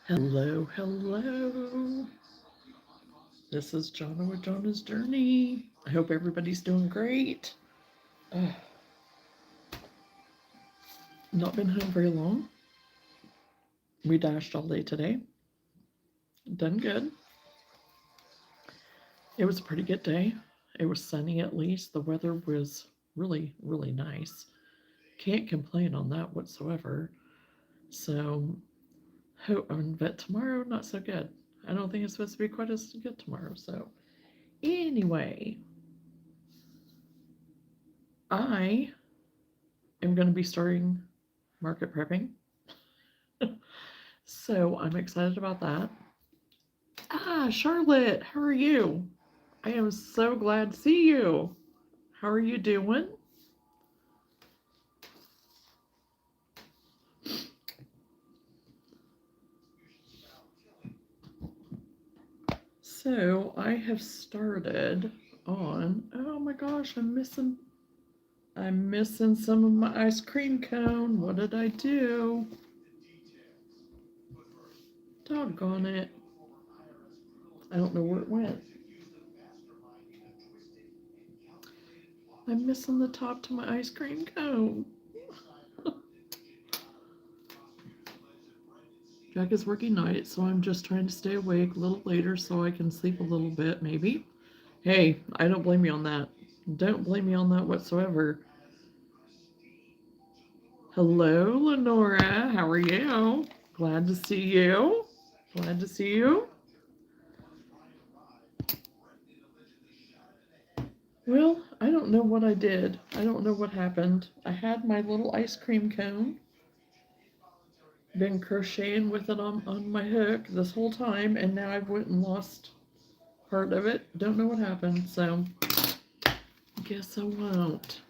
Hello, hello. This is Johnna with Johnna's Journey. I hope everybody's doing great. Uh, Not been home very long. We dashed all day today. Done good. It was a pretty good day. It was sunny at least. The weather was really, really nice. Can't complain on that whatsoever. So, but tomorrow, not so good. I don't think it's supposed to be quite as good tomorrow. So, anyway, I am going to be starting market prepping. So I'm excited about that. Charlotte, how are you? I am so glad to see you. How are you doing? So I have started on, oh my gosh, I'm missing some of my ice cream cone. What did I do? Doggone it. I don't know where it went. I'm missing the top to my ice cream cone. Jack is working night, so I'm just trying to stay awake a little later so I can sleep a little bit, maybe. Hey, I don't blame you on that. Don't blame me on that whatsoever. Hello, Lenora. How are you? Glad to see you. Glad to see you. Well, I don't know what I did. I don't know what happened. I had my little ice cream cone. Been crocheting with it on my hook this whole time, and now I've went and lost part of it. Don't know what happened, so guess I won't.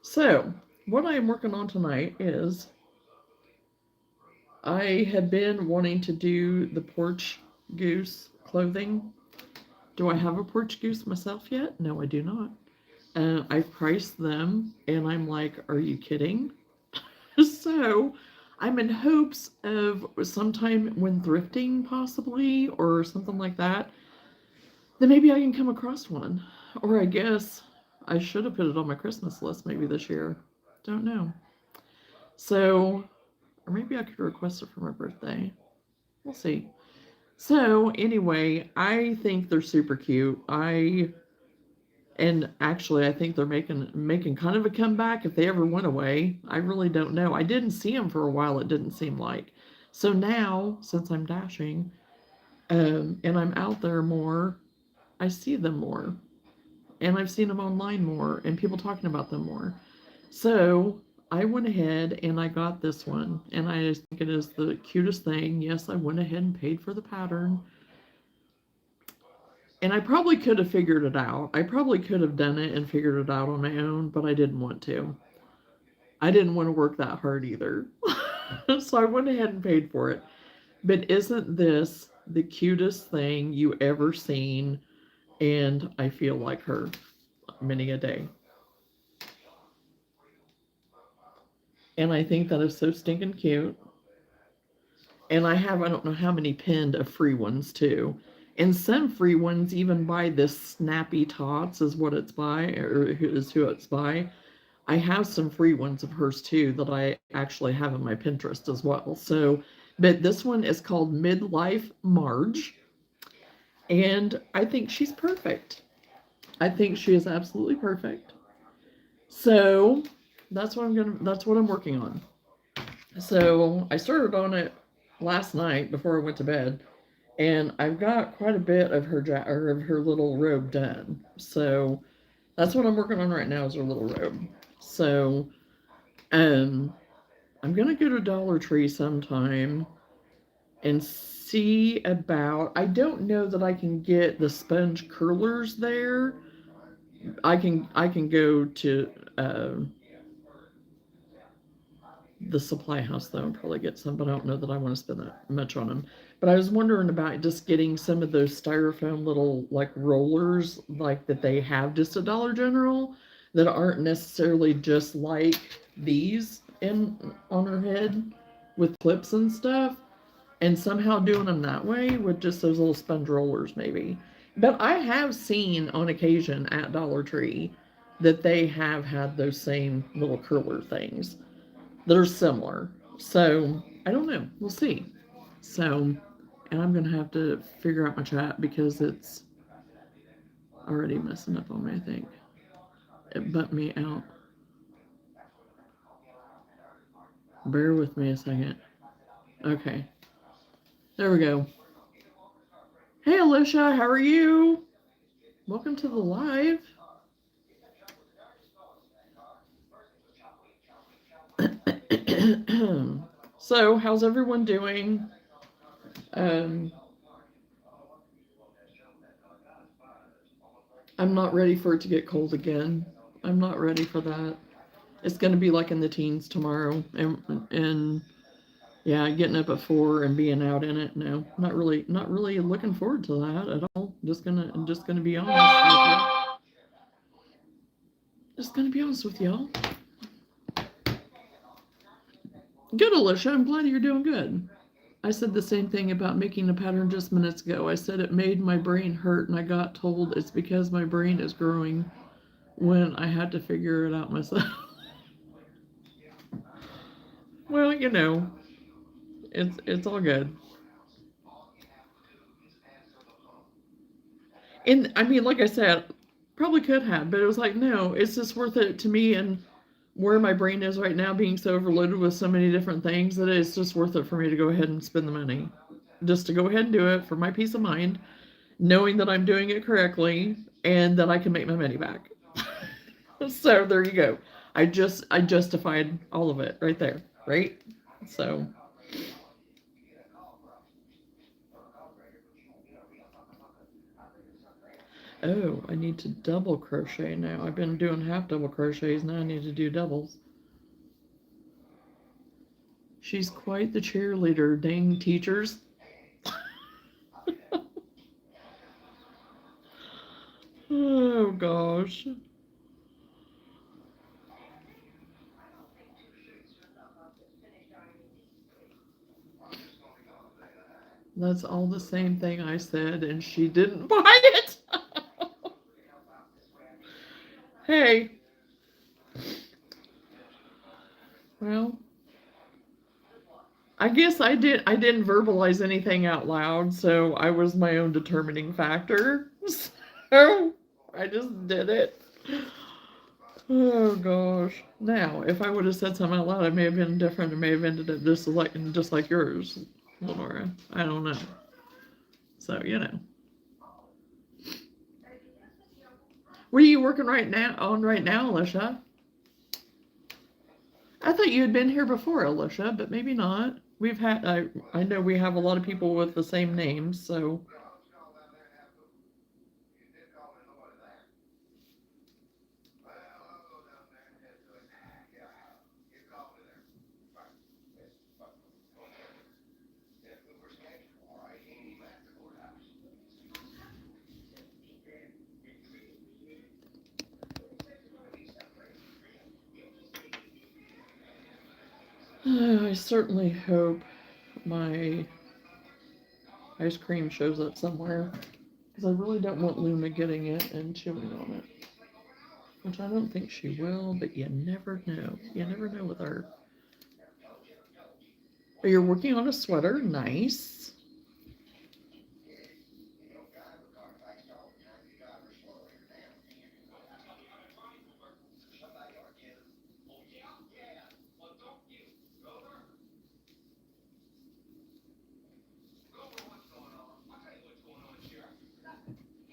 So, what I am working on tonight is I have been wanting to do the Porch Goose clothing. Do I have a Porch Goose myself yet? No, I do not. I priced them, and I'm like, are you kidding? So, I'm in hopes of sometime when thrifting, possibly, or something like that, then maybe I can come across one. Or I guess I should have put it on my Christmas list maybe this year. Don't know. So, or maybe I could request it for my birthday. We'll see. So, anyway, I think they're super cute. And actually I think they're making kind of a comeback if they ever went away. I really don't know. I didn't see them for a while, it didn't seem like. So now, since I'm dashing, and I'm out there more, I see them more. And I've seen them online more and people talking about them more. So I went ahead and I got this one, and I just think it is the cutest thing. Yes, I went ahead and paid for the pattern. And I probably could have figured it out. I probably could have done it and figured it out on my own, but I didn't want to. I didn't want to work that hard either. So I went ahead and paid for it. But isn't this the cutest thing you ever seen? And I feel like her many a day. And I think that is so stinking cute. And I don't know how many pinned of free ones too. And some free ones even by this Snappy Tots is what it's by, or is who it's by. I have some free ones of hers too that I actually have in my Pinterest as well. So, but this one is called Midlife Marge. And I think she's perfect. I think she is absolutely perfect. So that's what I'm working on. So I started on it last night before I went to bed, and I've got quite a bit of her little robe done. So that's what I'm working on right now is her little robe. So um, I'm gonna go to Dollar Tree sometime and see about. I don't know that I can get the sponge curlers there. I can go to the supply house though and probably get some, but I don't know that I want to spend that much on them. But I was wondering about just getting some of those styrofoam little like rollers like that they have just at Dollar General that aren't necessarily just like these in on her head. with clips and stuff, and somehow doing them that way with just those little sponge rollers maybe. But I have seen on occasion at Dollar Tree that they have had those same little curler things that are similar. So I don't know. We'll see. So, and I'm gonna have to figure out my chat because it's already messing up on me, I think. It bumped me out. Bear with me a second. Okay. There we go. Hey Alicia, how are you? Welcome to the live. So, how's everyone doing? I'm not ready for it to get cold again. I'm not ready for that. It's going to be like in the teens tomorrow, and yeah, getting up at 4 and being out in it. No, not really looking forward to that at all. I'm just gonna be honest with you. Just gonna be honest with y'all. Good, Alicia. I'm glad you're doing good. I said the same thing about making a pattern just minutes ago. I said it made my brain hurt, and I got told it's because my brain is growing when I had to figure it out myself. Well, you know, it's all good. And I mean, like I said, probably could have, but it was like, no, it's just worth it to me and where my brain is right now, being so overloaded with so many different things, that it's just worth it for me to go ahead and spend the money. Just to go ahead and do it for my peace of mind, knowing that I'm doing it correctly and that I can make my money back. So there you go. I justified all of it right there, right? So oh, I need to double crochet now. I've been doing half double crochets, now I need to do doubles. She's quite the cheerleader, dang teachers. Oh gosh. That's all the same thing I said, and she didn't buy it. Hey. Well, I guess I didn't verbalize anything out loud, so I was my own determining factor. So I just did it. Oh gosh. Now, if I would have said something out loud, it may have been different. It may have ended up just like yours, Lenora. I don't know. So, you know. What are you working right now, Alicia? I thought you had been here before, Alicia, but maybe not. I know we have a lot of people with the same names, so. I certainly hope my ice cream shows up somewhere, because I really don't want Luna getting it and chewing on it. Which I don't think she will, but you never know. You never know with her. Oh, you're working on a sweater. Nice.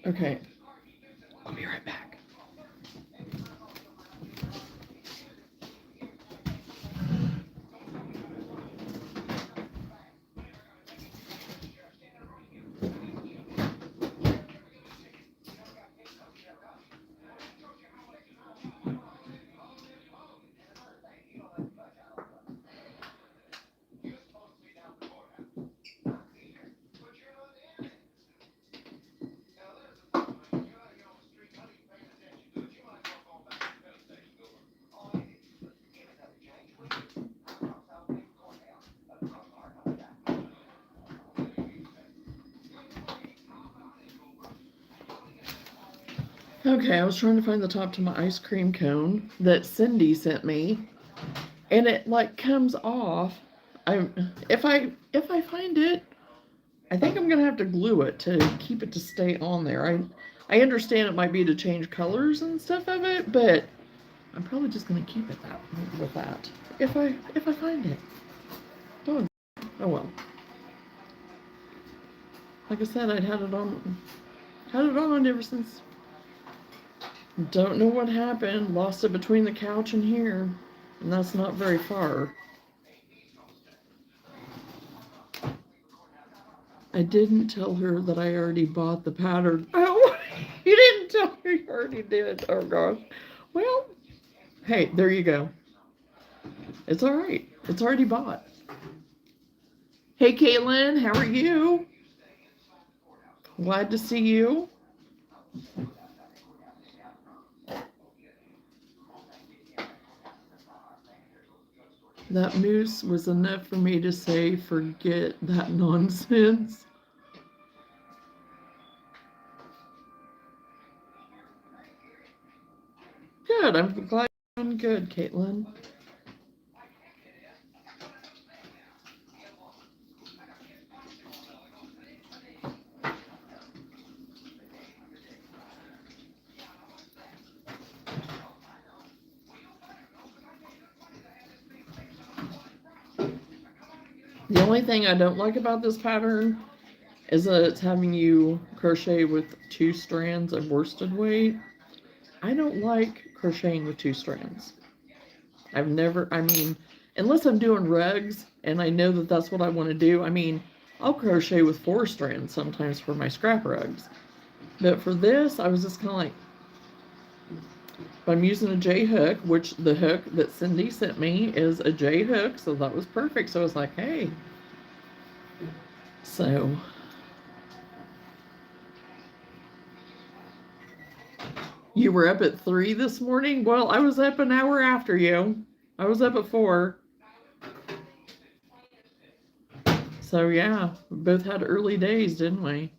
Okay. I'll be right back. Okay, I was trying to find the top to my ice cream cone that Cindy sent me, and it like comes off. If I find it, I think I'm gonna have to glue it to keep it to stay on there. I understand it might be to change colors and stuff of it, but I'm probably just gonna keep it that with that. If I find it. Oh, oh well. Like I said, I'd had it on ever since. Don't know what happened. Lost it between the couch and here, and that's not very far. I didn't tell her that I already bought the pattern. Oh, you didn't tell her you already did. Oh gosh. Well, hey, there you go. It's all right. It's already bought. Hey, Caitlin, how are you? Glad to see you. That moose was enough for me to say, forget that nonsense. Good. I'm glad you're doing good, Caitlin. The only thing I don't like about this pattern is that it's having you crochet with 2 strands of worsted weight. I don't like crocheting with 2 strands. I mean, unless I'm doing rugs and I know that that's what I want to do. I mean, I'll crochet with 4 strands sometimes for my scrap rugs. But for this, I was just kind of like, I'm using a J hook, which the hook that Cindy sent me is a J hook, so that was perfect. So I was like, hey. So you were up at 3 this morning? Well, I was up an hour after you. I was up at 4. So yeah, we both had early days, didn't we?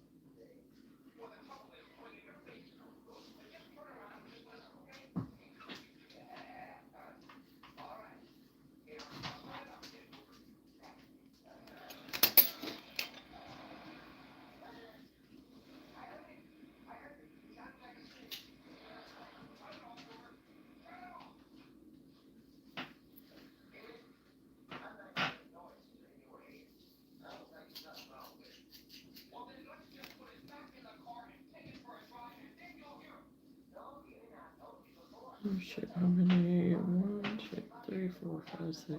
Oh shit, how many? 1, 2, 3, 4, 5, 6.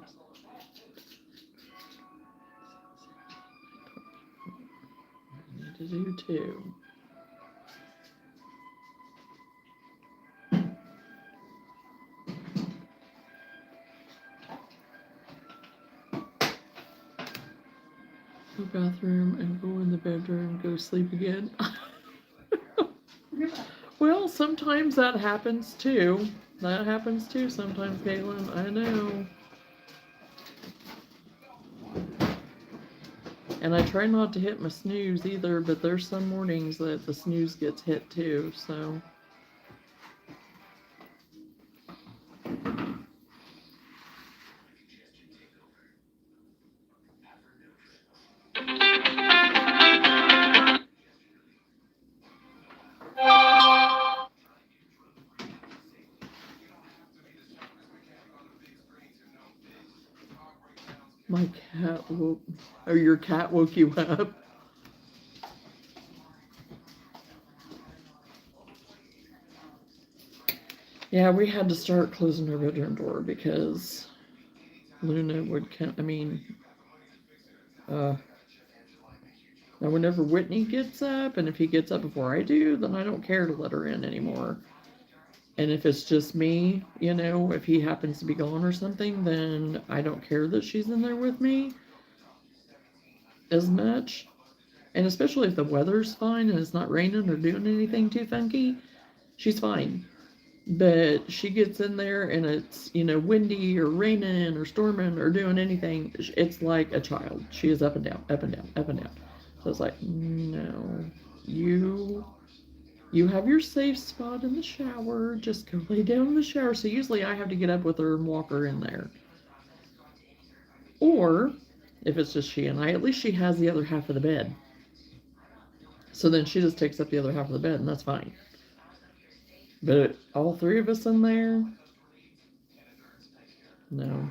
I need to do 2. Go bathroom and go in the bedroom, go sleep again. Well, sometimes that happens too. That happens too sometimes, Caitlin. I know. And I try not to hit my snooze either, but there's some mornings that the snooze gets hit too, so. My cat woke, or your cat woke you up. Yeah, we had to start closing our bedroom door because Luna would count. I mean, now whenever Whitney gets up, and if he gets up before I do, then I don't care to let her in anymore. And if it's just me, you know, if he happens to be gone or something, then I don't care that she's in there with me as much. And especially if the weather's fine and it's not raining or doing anything too funky, she's fine. But she gets in there and it's, you know, windy or raining or storming or doing anything, it's like a child. She is up and down, up and down, up and down. So it's like, no, you You have your safe spot in the shower. Just go lay down in the shower. So usually I have to get up with her and walk her in there. Or if it's just she and I, at least she has the other half of the bed. So then she just takes up the other half of the bed, and that's fine. But all three of us in there, no.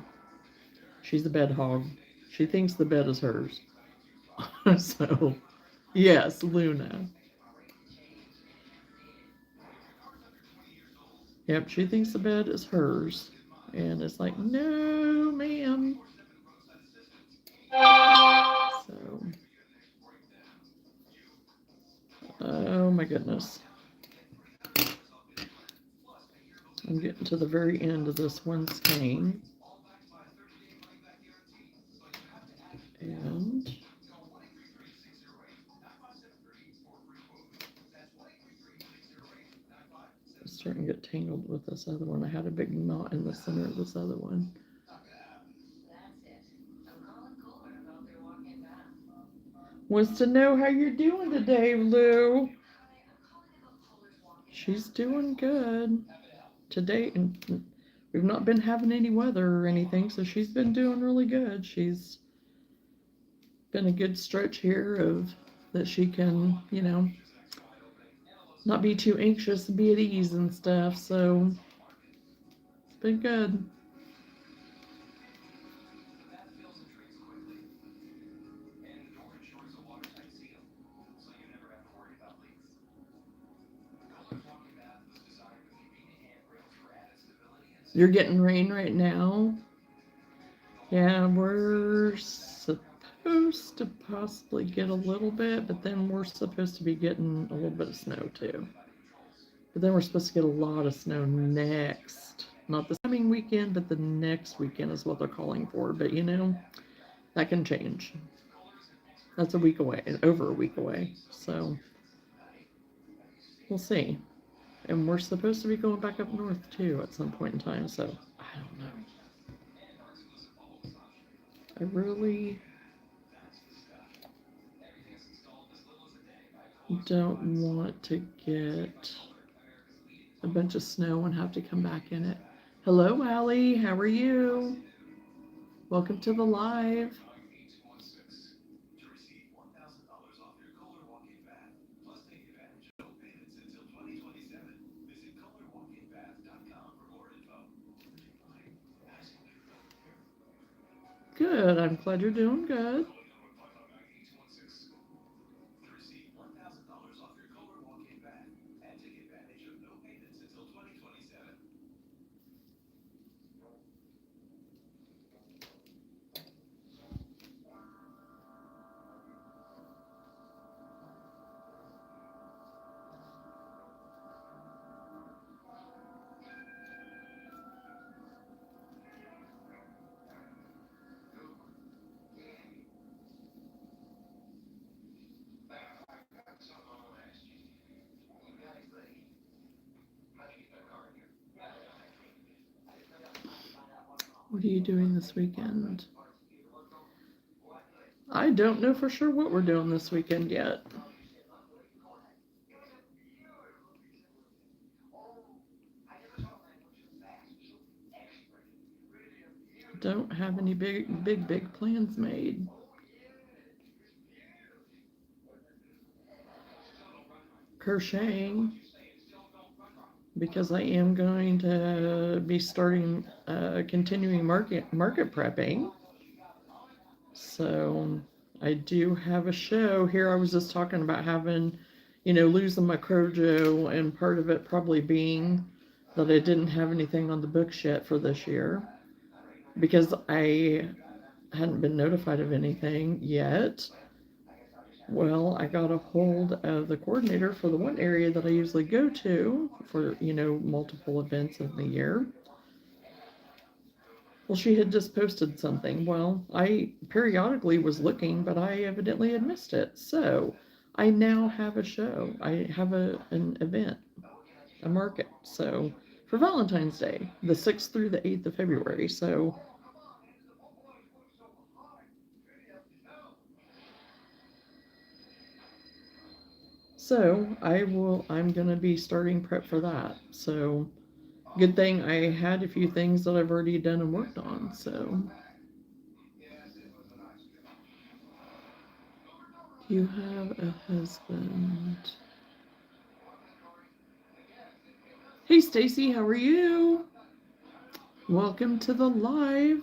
She's a bed hog. She thinks the bed is hers. So, yes, Luna. Yep, she thinks the bed is hers. And it's like, no, ma'am. So, oh my goodness. I'm getting to the very end of this one skein. And it's starting to get tangled with this other one. I had a big knot in the center of this other one. Wants to know how you're doing today, Lou. She's doing good today, and we've not been having any weather or anything, so she's been doing really good. She's been a good stretch here of that she can, you know, not be too anxious and be at ease and stuff, so it's been good. You're getting rain right now? Yeah, we're supposed to possibly get a little bit, but then we're supposed to be getting a little bit of snow too. But then we're supposed to get a lot of snow next. Not this coming weekend, but the next weekend is what they're calling for. But you know, that can change. That's a week away, over a week away. So we'll see. And we're supposed to be going back up north too at some point in time. So I don't know. I really don't want to get a bunch of snow and have to come back in it. Hello, Allie. How are you? Welcome to the live. Good. I'm glad you're doing good. What are you doing this weekend? I don't know for sure what we're doing this weekend yet. Don't have any big plans made. Crocheting, because I am going to be starting continuing market prepping. So I do have a show here. I was just talking about having, you know, losing my Crojo, and part of it probably being that I didn't have anything on the books yet for this year because I hadn't been notified of anything yet. Well, I got a hold of the coordinator for the one area that I usually go to for, you know, multiple events in the year. Well, she had just posted something. Well, I periodically was looking, but I evidently had missed it. So I now have a show. I have an event, a market. So for Valentine's Day, the 6th through the 8th of February. So I'm gonna be starting prep for that. So good thing I had a few things that I've already done and worked on. So you have a husband. Hey Stacy, how are you? Welcome to the live.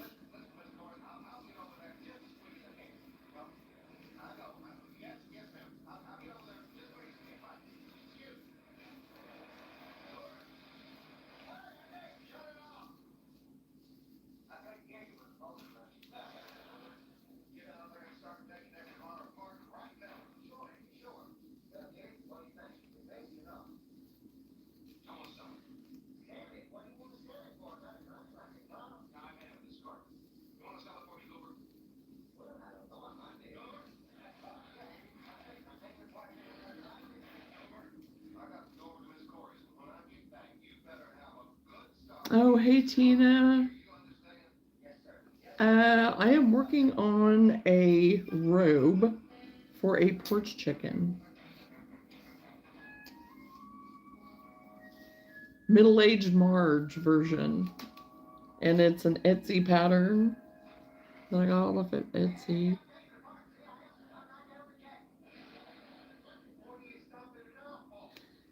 Oh, hey Tina. I am working on a robe for a porch chicken. Middle-aged Marge version. And it's an Etsy pattern that I got off of Etsy.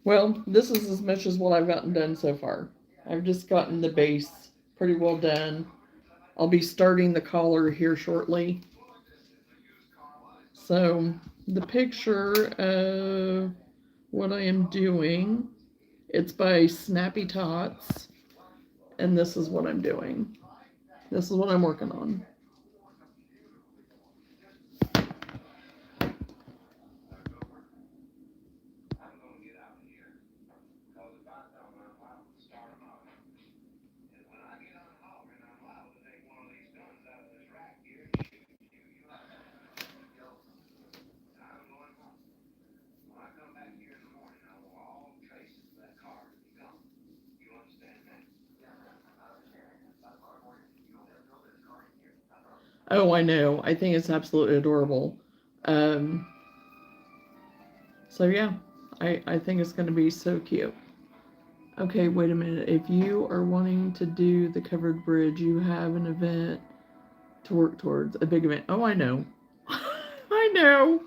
Well, this is as much as what I've gotten done so far. I've just gotten the base pretty well done. I'll be starting the collar here shortly. So the picture of what I am doing, it's by Snappy Tots, and this is what I'm doing. This is what I'm working on. Oh, I know. I think it's absolutely adorable. Um, so yeah, I think it's going to be so cute. Okay, wait a minute. If you are wanting to do the covered bridge, you have an event to work towards, a big event. Oh, I know. I know.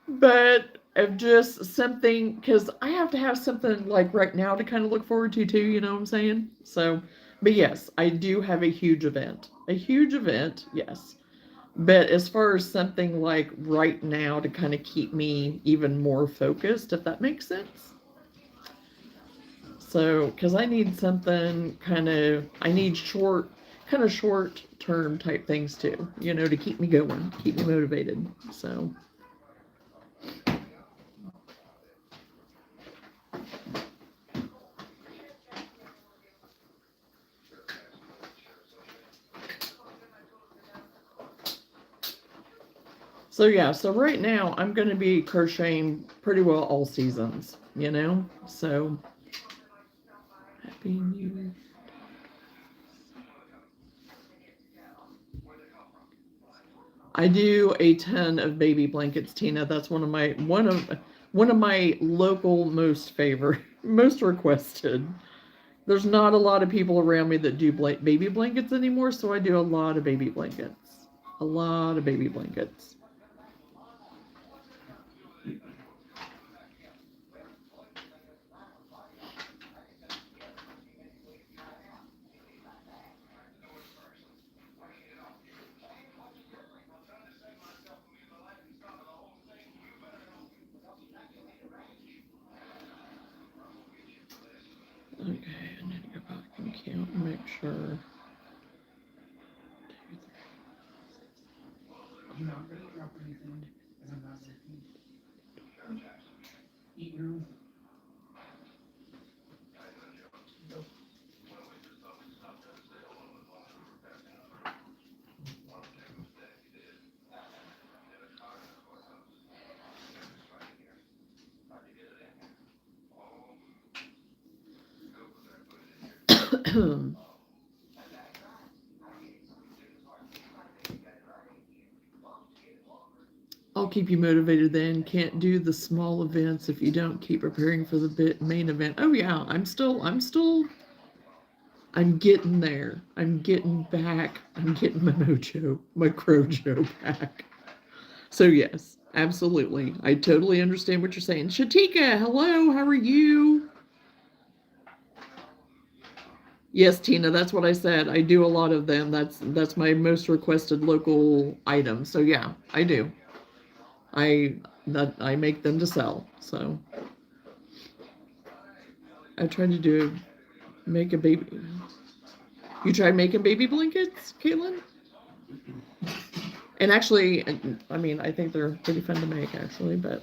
But of just something, because I have to have something like right now to kind of look forward to too, you know what I'm saying? So, but yes, I do have a huge event. A huge event, yes. But as far as something like right now to kind of keep me even more focused, if that makes sense. So, because I need something I need kind of short term type things too, you know, to keep me going, keep me motivated. So yeah, so right now I'm going to be crocheting pretty well all seasons, you know? So happy new year. I do a ton of baby blankets, Tina. That's one of my local most favorite, most requested. There's not a lot of people around me that do baby blankets anymore, so I do a lot of baby blankets. A lot of baby blankets. Okay, I need to go back and count and make sure. I'm not gonna drop anything, because I'm not looking. Eat your own. I'll keep you motivated then. Can't do the small events if you don't keep preparing for the main event. Oh yeah, I'm getting there. I'm getting back. I'm getting my mojo, my crojo back. So yes, absolutely. I totally understand what you're saying. Shatika, hello, how are you? Yes, Tina, that's what I said. I do a lot of them. That's my most requested local item. So yeah, I do. I make them to sell. So I try to do make a baby. You tried making baby blankets, Caitlin? And actually, I mean, I think they're pretty fun to make actually, but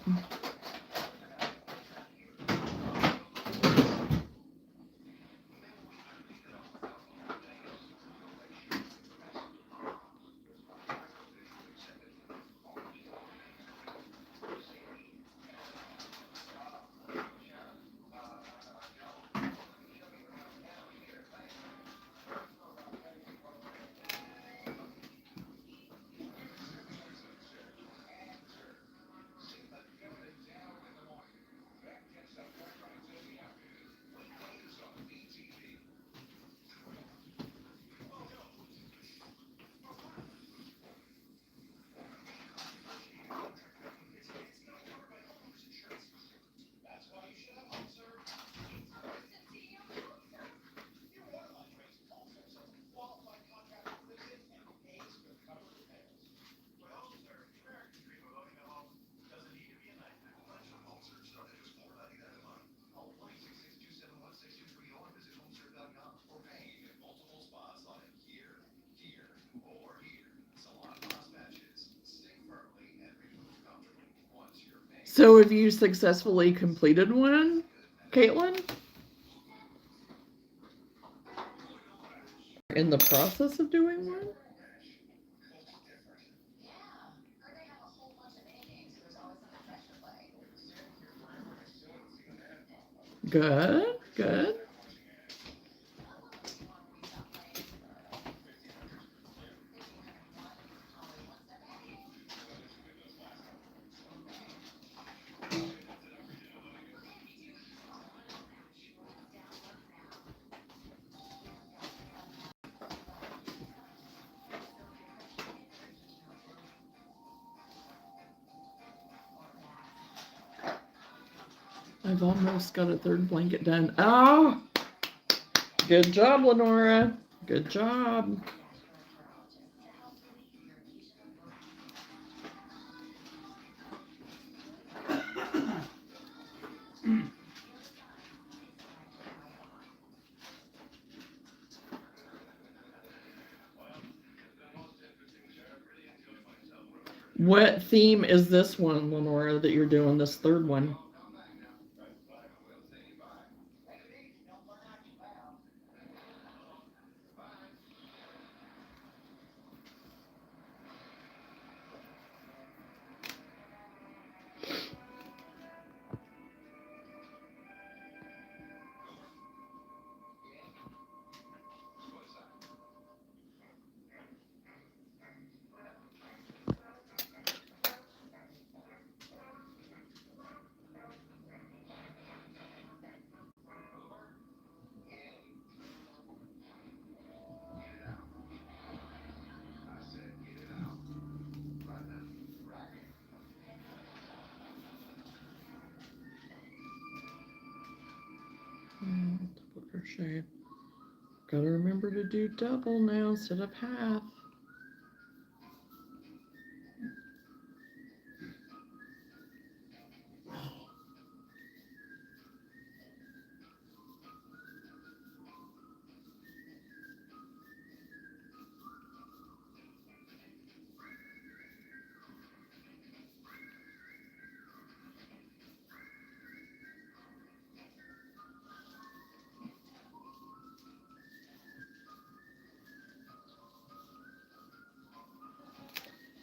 so have you successfully completed one, Caitlin? In the process of doing one? Good, good. I've almost got a third blanket done. Oh, good job, Lenora. Good job. What theme is this one, Lenora, that you're doing, this third one? Double crochet. Gotta remember to do double now instead of half.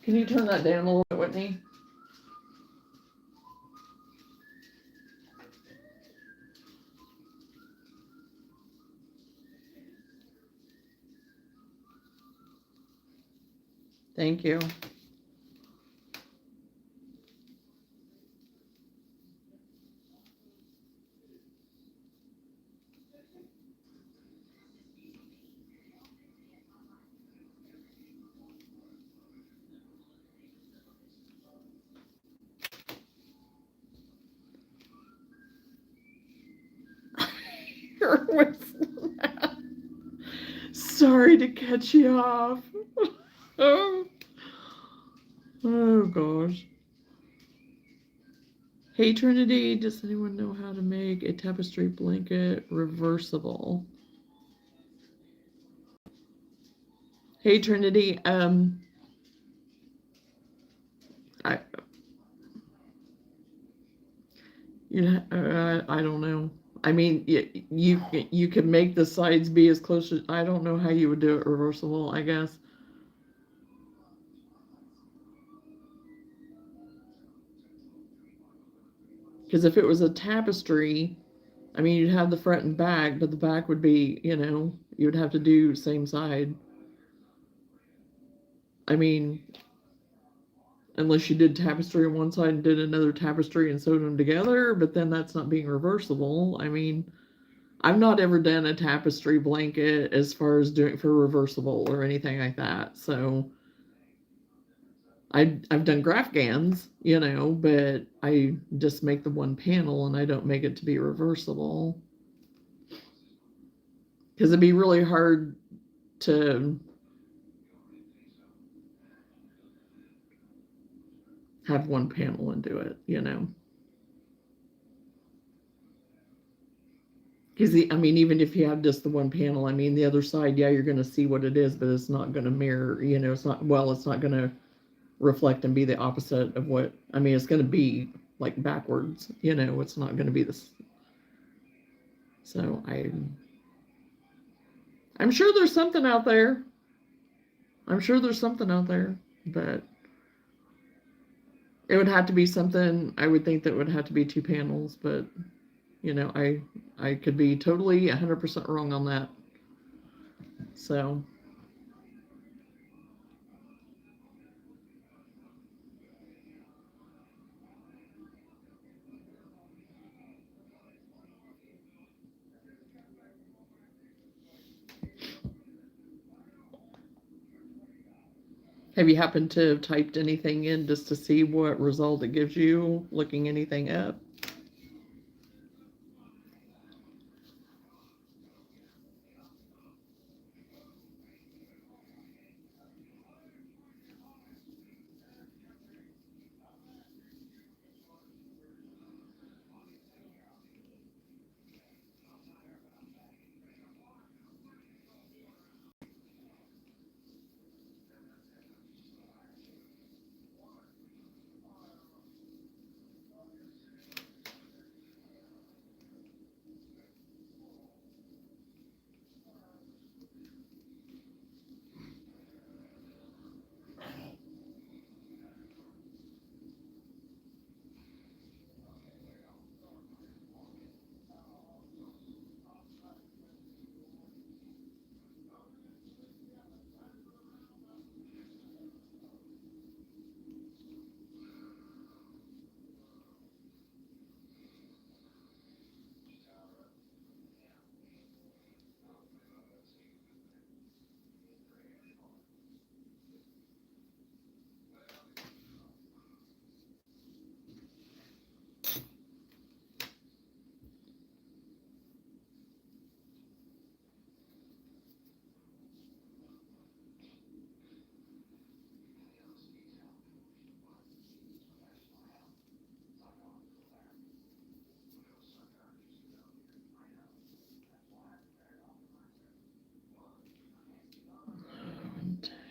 Can you turn that down a little bit, Whitney? Thank you. You're whistling. Sorry to cut you off. Oh gosh. Hey Trinity, does anyone know how to make a tapestry blanket reversible? Hey Trinity, I I don't know. I mean, you can make the sides be as close as, I don't know how you would do it reversible, I guess. Because if it was a tapestry, I mean, you'd have the front and back, but the back would be, you would have to do same side. I mean, unless you did tapestry on one side and did another tapestry and sewed them together, but then that's not being reversible. I mean, I've not ever done a tapestry blanket as far as doing for reversible or anything like that. So I've done graph gans, but I just make the one panel and I don't make it to be reversible. Because it'd be really hard to have one panel and do it, Because I mean, even if you have just the one panel, I mean, the other side, yeah, you're going to see what it is, but it's not going to mirror, it's not going to reflect and be the opposite of what, I mean, it's going to be like backwards, it's not going to be this. So I'm sure there's something out there. I'm sure there's something out there, but it would have to be something, I would think that would have to be two panels, but I could be totally 100% wrong on that. So have you happened to have typed anything in just to see what result it gives you, looking anything up?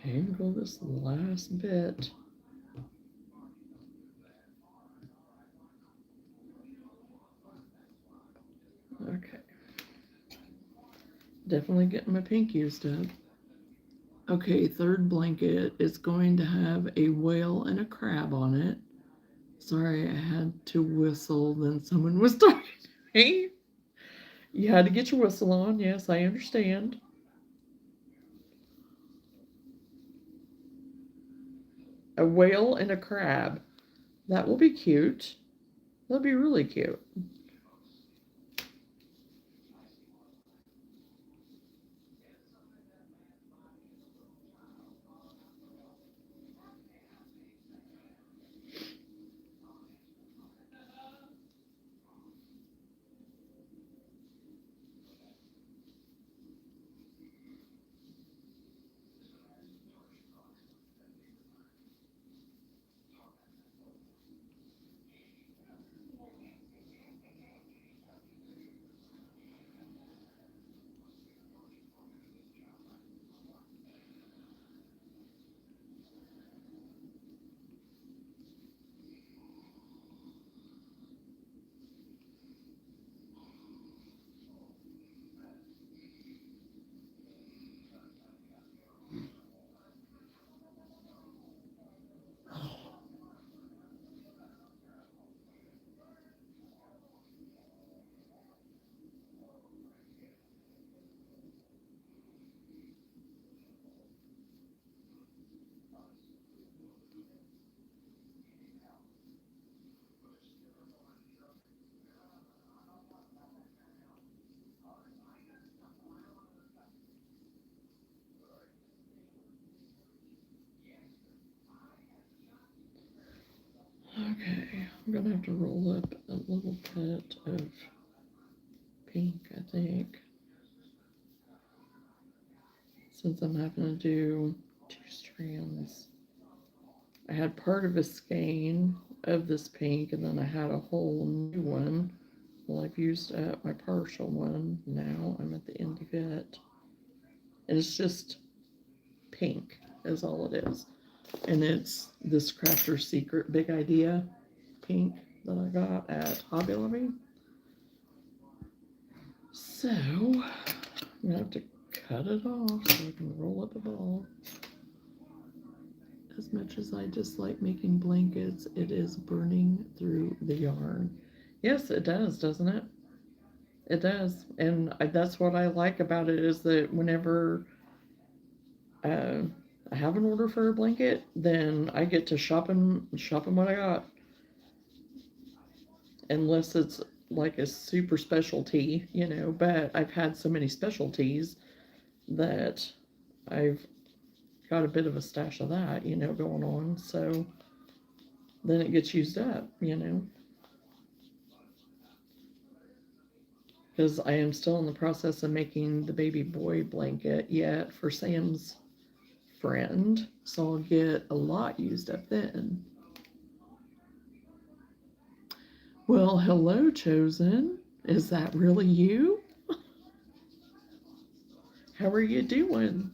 Untangle this last bit. Okay. Definitely getting my pink used up. Okay, third blanket is going to have a whale and a crab on it. Sorry, I had to whistle, then someone was talking to me. You had to get your whistle on. Yes, I understand. A whale and a crab. That will be cute. That'll be really cute. I'm gonna have to roll up a little bit of pink, I think, since I'm having to do 2 strands. I had part of a skein of this pink, and then I had a whole new one. Well, I've used up my partial one. Now I'm at the end of it. And it's just pink is all it is. And it's this Crafter Secret Big Idea pink that I got at Hobby Lobby. So I'm gonna have to cut it off so I can roll up a ball. As much as I dislike making blankets, it is burning through the yarn. Yes, it does, doesn't it? It does. And that's what I like about it, is that whenever I have an order for a blanket, then I get to shop them what I got. Unless it's like a super specialty, you know, but I've had so many specialties that I've got a bit of a stash of that, you know, going on. So then it gets used up, you know. Because I am still in the process of making the baby boy blanket yet for Sam's friend. So I'll get a lot used up then. Well, hello, Chosen. Is that really you? How are you doing?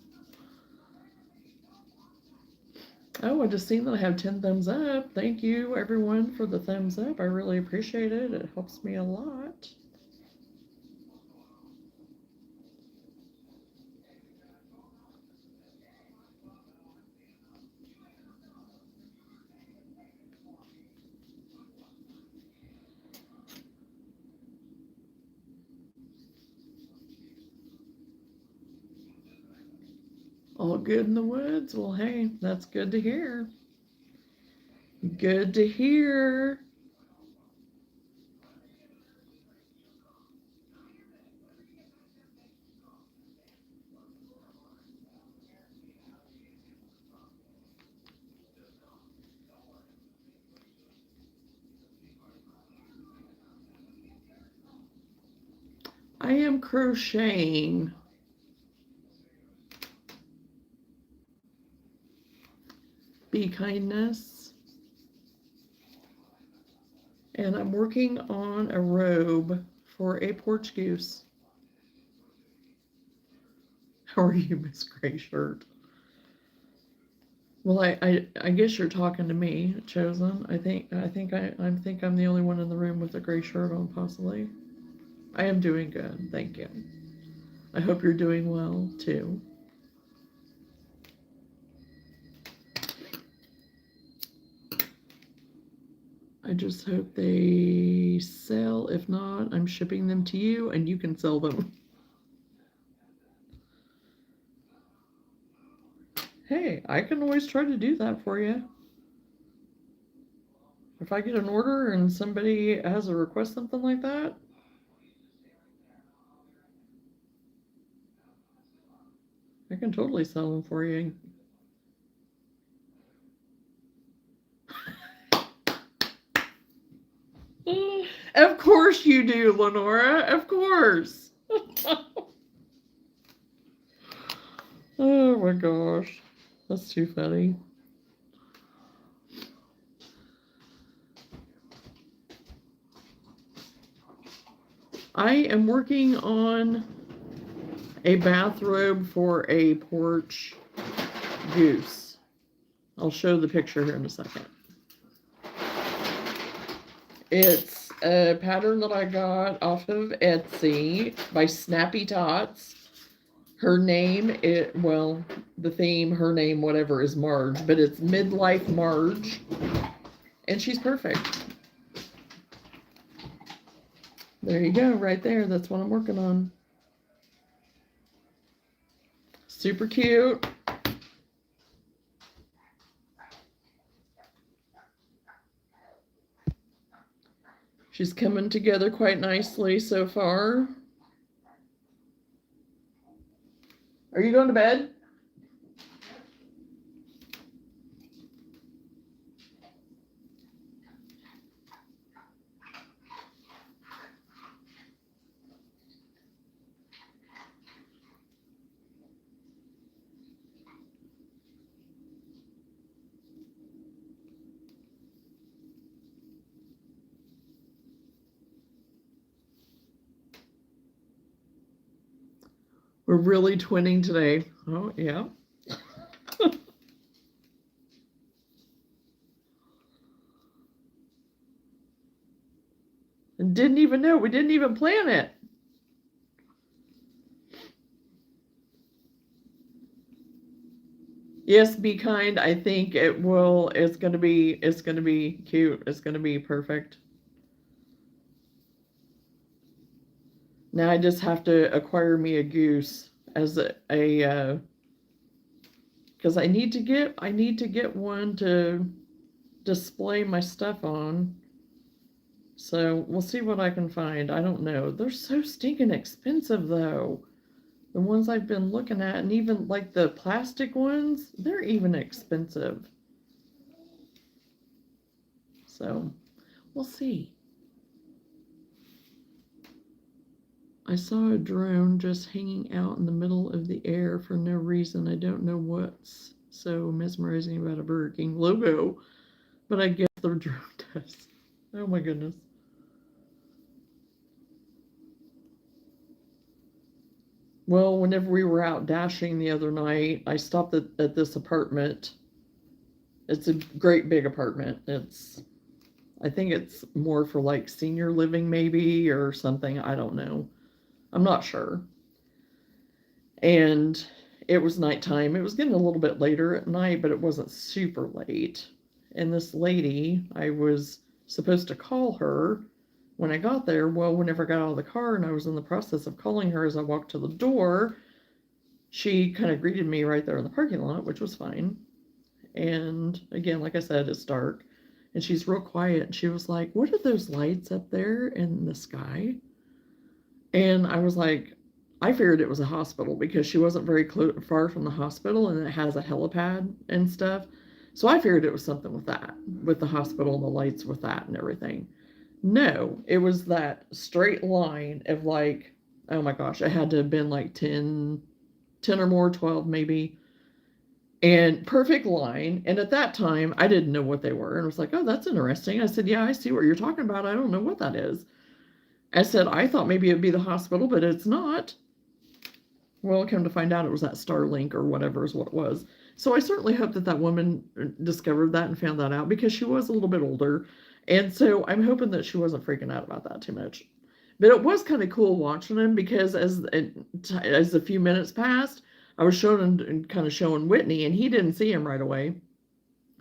Oh, I just seen that I have 10 thumbs up. Thank you, everyone, for the thumbs up. I really appreciate it. It helps me a lot. All good in the woods? Well, hey, that's good to hear. Good to hear. I am crocheting. Be kindness. And I'm working on a robe for a porch goose. How are you, Miss Gray Shirt? Well, I guess you're talking to me, Chosen. I think I'm the only one in the room with a gray shirt on, possibly. I am doing good, thank you. I hope you're doing well too. I just hope they sell. If not, I'm shipping them to you and you can sell them. Hey, I can always try to do that for you. If I get an order and somebody has a request, something like that, I can totally sell them for you. Of course you do, Lenora. Of course. Oh my gosh. That's too funny. I am working on a bathrobe for a porch goose. I'll show the picture here in a second. It's a pattern that I got off of Etsy by Snappy Tots. Her name, the theme, her name, whatever, is Marge, but it's Midlife Marge. And she's perfect. There you go, right there. That's what I'm working on. Super cute. She's coming together quite nicely so far. Are you going to bed? We're really twinning today. Oh, yeah. And didn't even know. We didn't even plan it. Yes, be kind. I think it will. It's gonna be cute. It's gonna be perfect. Now I just have to acquire me a goose as a because I need to get one to display my stuff on. So we'll see what I can find. I don't know. They're so stinking expensive though. The ones I've been looking at, and even like the plastic ones, they're even expensive. So we'll see. I saw a drone just hanging out in the middle of the air for no reason. I don't know what's so mesmerizing about a Burger King logo, but I guess the drone does. Oh my goodness. Well, whenever we were out dashing the other night, I stopped at this apartment. It's a great big apartment. I think it's more for like senior living maybe or something. I don't know. I'm not sure. And it was nighttime. It was getting a little bit later at night, but it wasn't super late. And this lady, I was supposed to call her when I got there. Well, whenever I got out of the car and I was in the process of calling her as I walked to the door, she kind of greeted me right there in the parking lot, which was fine. And again, like I said, it's dark. And she's real quiet. And she was like, "What are those lights up there in the sky?" And I was like, I figured it was a hospital because she wasn't very far from the hospital and it has a helipad and stuff. So I figured it was something with that, with the hospital and the lights with that and everything. No, it was that straight line of like, oh my gosh, it had to have been like 10 or more, 12 maybe, and perfect line. And at that time, I didn't know what they were. And I was like, oh, that's interesting. I said, yeah, I see what you're talking about. I don't know what that is. I said, I thought maybe it'd be the hospital, but it's not. Well, come to find out it was that Starlink or whatever is what it was. So I certainly hope that woman discovered that and found that out because she was a little bit older. And so I'm hoping that she wasn't freaking out about that too much. But it was kind of cool watching him because as a few minutes passed, I was showing Whitney, and he didn't see him right away.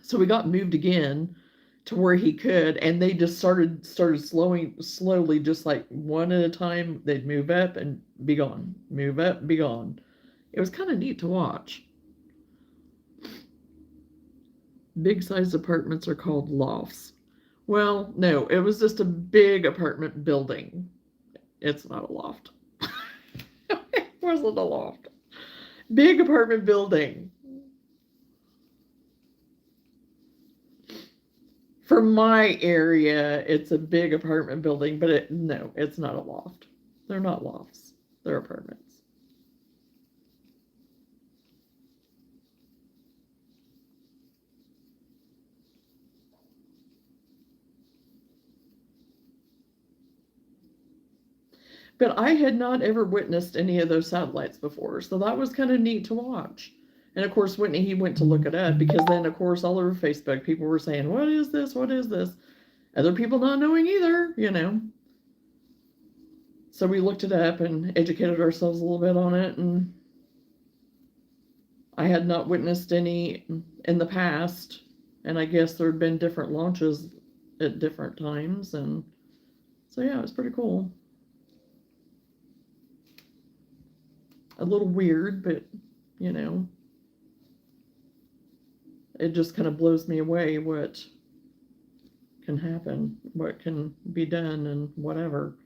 So we got moved again to where he could, and they just started slowly, just like one at a time. They'd move up and be gone, move up, be gone. It was kind of neat to watch. Big sized apartments are called lofts. Well, no, it was just a big apartment building. It's not a loft. It wasn't a loft. Big apartment building. For my area, it's a big apartment building, but no, it's not a loft. They're not lofts. They're apartments. But I had not ever witnessed any of those satellites before, so that was kind of neat to watch. And of course, Whitney, he went to look it up because then, of course, all over Facebook, people were saying, "What is this? What is this?" Other people not knowing either, you know. So we looked it up and educated ourselves a little bit on it, and I had not witnessed any in the past, and I guess there had been different launches at different times, and so yeah, it was pretty cool. A little weird, but you know, it just kind of blows me away what can happen, what can be done, and whatever.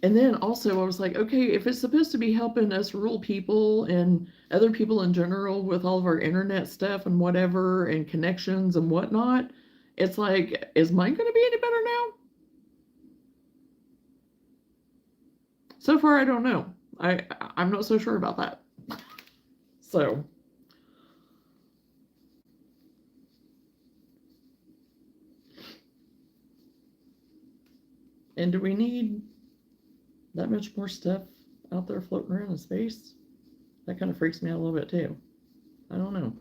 And then also, I was like, okay, if it's supposed to be helping us rural people and other people in general with all of our internet stuff and whatever and connections and whatnot, it's like, is mine going to be any better now? So far, I don't know. I'm not so sure about that. So. And do we need that much more stuff out there floating around in space. That kind of freaks me out a little bit too. I don't know.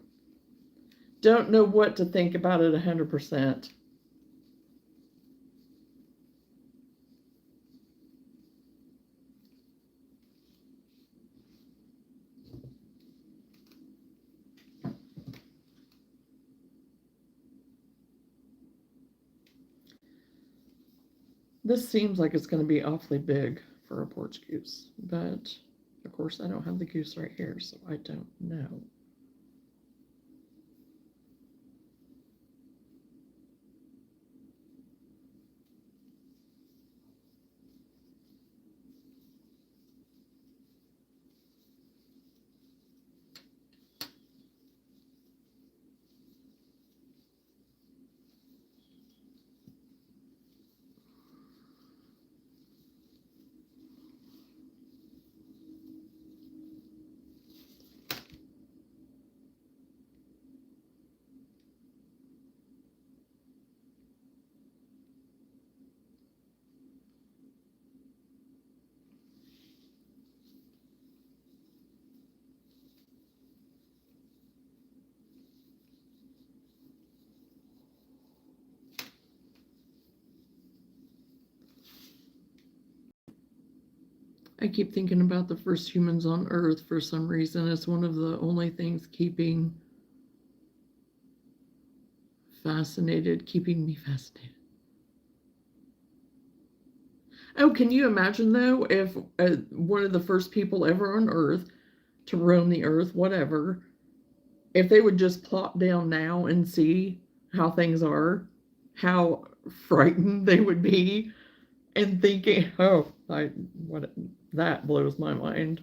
Don't know what to think about it 100%. This seems like it's going to be awfully big for a porch goose, but of course I don't have the goose right here, so I don't know. I keep thinking about the first humans on Earth for some reason. It's one of the only things keeping me fascinated. Oh, can you imagine though if one of the first people ever on Earth to roam the Earth, whatever, if they would just plop down now and see how things are, how frightened they would be, and thinking, oh, that blows my mind.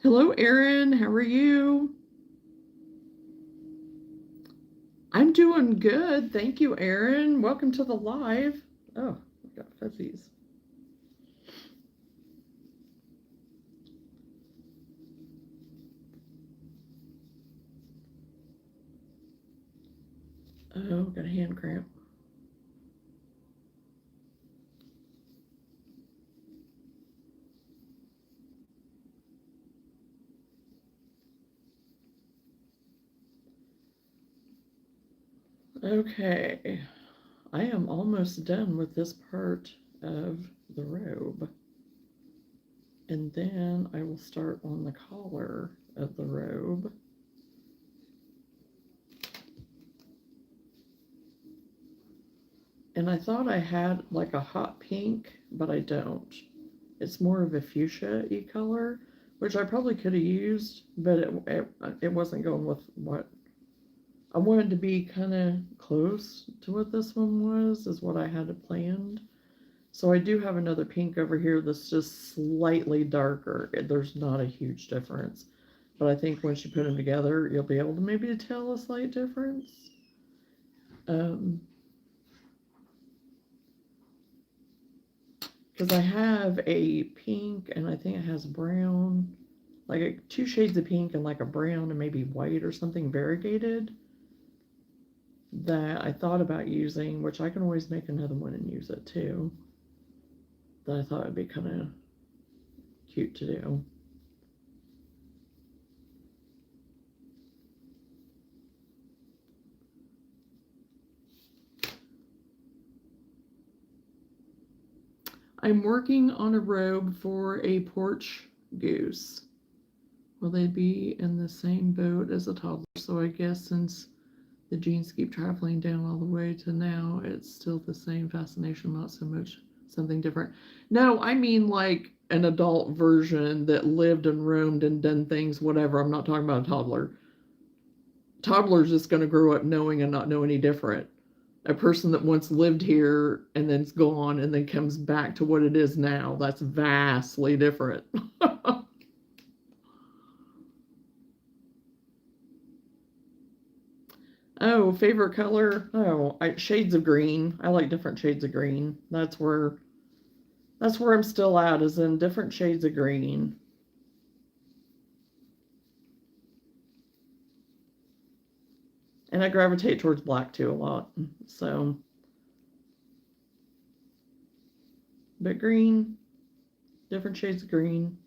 Hello, Erin. How are you? I'm doing good. Thank you, Erin. Welcome to the live. Oh, I got fuzzies. Oh, got a hand cramp. Okay, I am almost done with this part of the robe. And then I will start on the collar of the robe. And I thought I had like a hot pink, but I don't. It's more of a fuchsia-y color, which I probably could have used, but it wasn't going with what I wanted to be kind of close to what this one was, is what I had planned. So I do have another pink over here that's just slightly darker. There's not a huge difference. But I think once you put them together, you'll be able to maybe tell a slight difference. Because I have a pink and I think it has brown, like two shades of pink and like a brown and maybe white or something variegated that I thought about using, which I can always make another one and use it too. That I thought would be kind of cute to do. I'm working on a robe for a porch goose. Will they be in the same boat as a toddler? So I guess since the jeans keep traveling down all the way to now, it's still the same fascination, not so much something different. No, I mean like an adult version that lived and roamed and done things, whatever. I'm not talking about a toddler. Toddler's just going to grow up knowing and not know any different. A person that once lived here and then's gone and then comes back to what it is now, that's vastly different. Oh, favorite color? Oh, shades of green. I like different shades of green. That's where I'm still at, is in different shades of green. And I gravitate towards black too a lot. So, but green, different shades of green.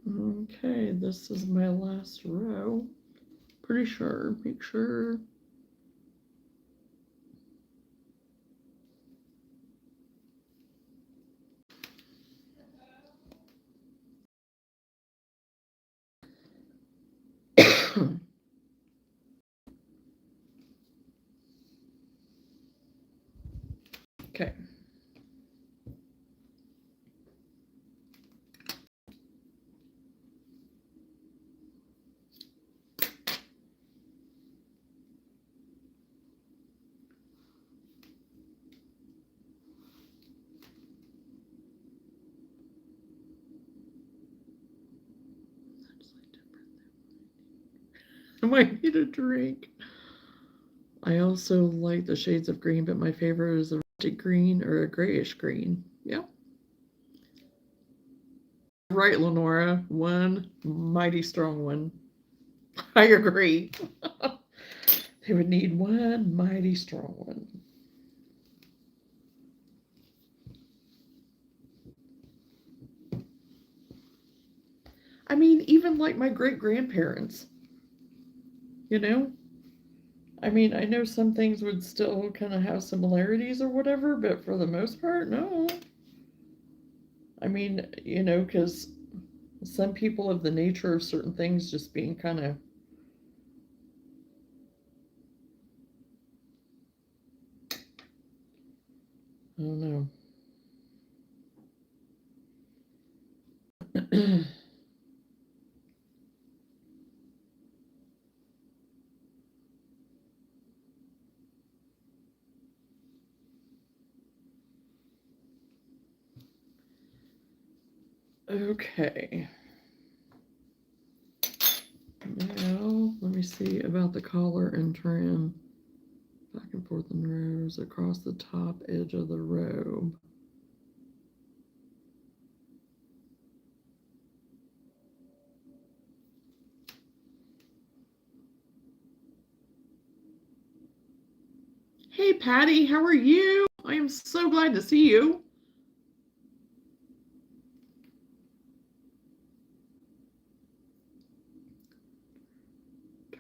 Okay, this is my last row. Pretty sure. Make sure. Okay. I might need a drink. I also like the shades of green, but my favorite is a rustic green or a grayish green. Yeah. Right, Lenora. One mighty strong one. I agree. They would need one mighty strong one. I mean, even like my great grandparents, you know? I mean, I know some things would still kind of have similarities or whatever, but for the most part, no. I mean, because some people have the nature of certain things just being kind of, I don't know. Okay. Now, let me see about the collar and trim. Back and forth in rows across the top edge of the robe. Hey, Patty, how are you? I am so glad to see you.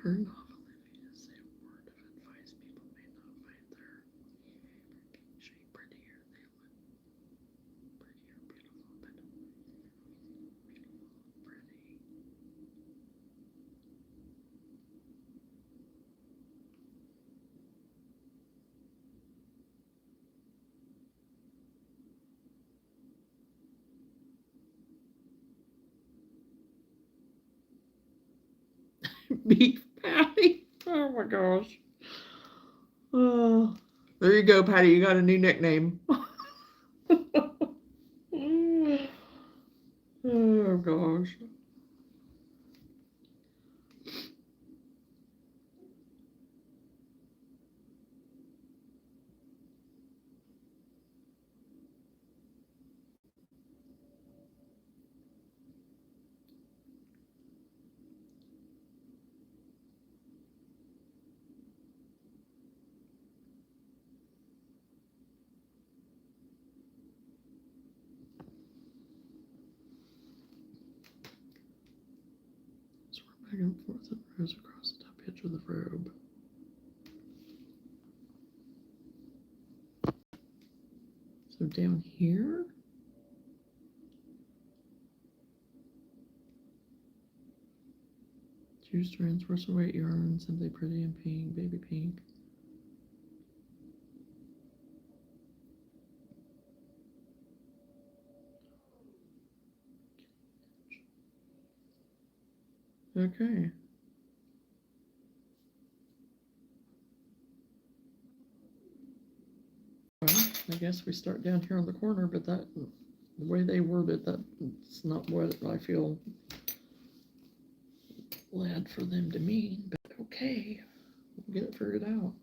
Turn off Olivia. Say a word of advice. People may not find their shape prettier. They look prettier, beautiful, but pretty. Beef Patty. Oh my gosh. Oh, there you go, Patty. You got a new nickname. Oh gosh. Back and forth and rows across the top edge of the robe. So down here, two strands, worcester weight yarn, simply pretty and pink, baby pink. Okay. Well, I guess we start down here on the corner, but that, the way they worded that's not what I feel glad for them to mean, but okay, we'll get it figured out.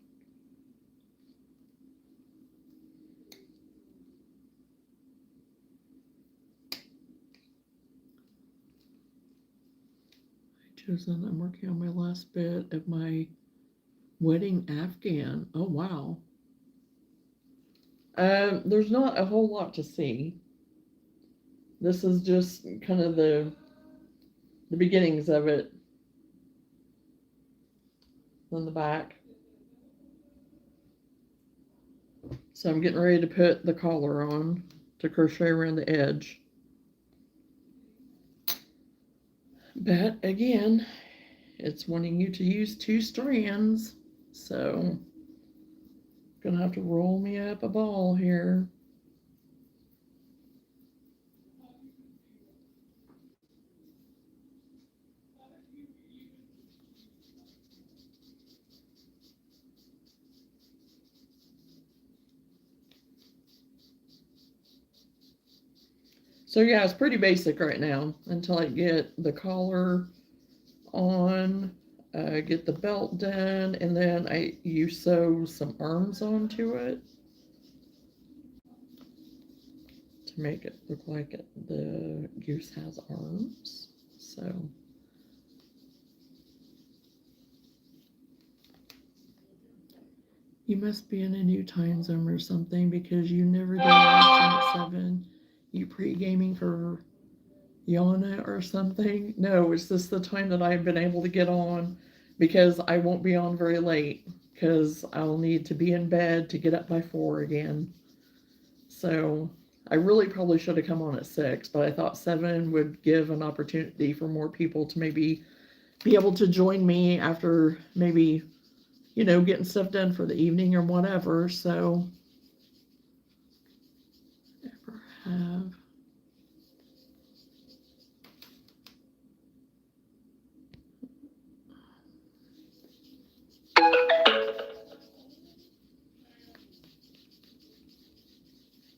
I'm working on my last bit of my wedding afghan. Oh wow. There's not a whole lot to see. This is just kind of the beginnings of it on the back. So I'm getting ready to put the collar on to crochet around the edge. But again, it's wanting you to use 2 strands, so gonna have to roll me up a ball here. So yeah, it's pretty basic right now until I get the collar on, get the belt done, and then you sew some arms onto it to make it look like the goose has arms. So you must be in a new time zone or something because you never did last at 7. You pre-gaming for Johnna or something? No, it's just the time that I've been able to get on because I won't be on very late because I'll need to be in bed to get up by 4 again. So I really probably should have come on at 6, but I thought 7 would give an opportunity for more people to maybe be able to join me after maybe, getting stuff done for the evening or whatever. So ever have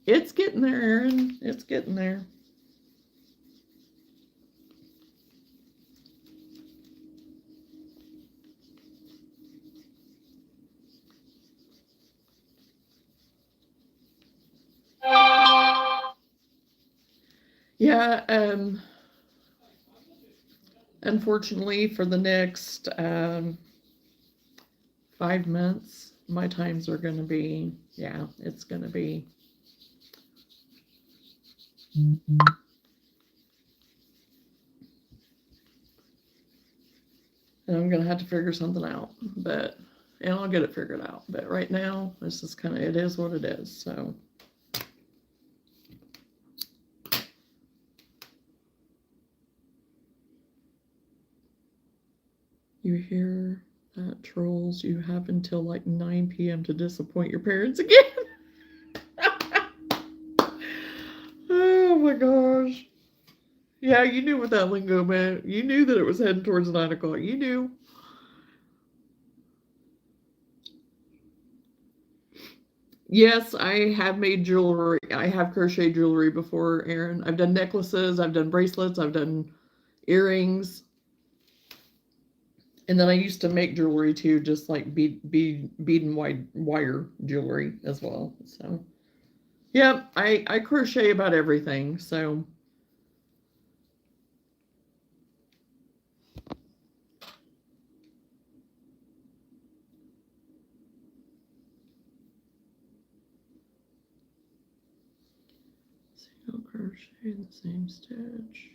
it's getting there, Erin. It's getting there. Yeah, unfortunately for the next 5 months, my times are going to be, it's going to be. And I'm going to have to figure something out, and I'll get it figured out. But right now, this is kind of, it is what it is, so. You hear that, trolls? You have until like 9 p.m. to disappoint your parents again. Oh my gosh. Yeah, you knew what that lingo meant. You knew that it was heading towards 9 o'clock. You knew. Yes, I have made jewelry. I have crocheted jewelry before, Erin. I've done necklaces, I've done bracelets, I've done earrings. And then I used to make jewelry too, just like bead and wire jewelry as well. So, yep, I crochet about everything. So, single crochet in the same stitch.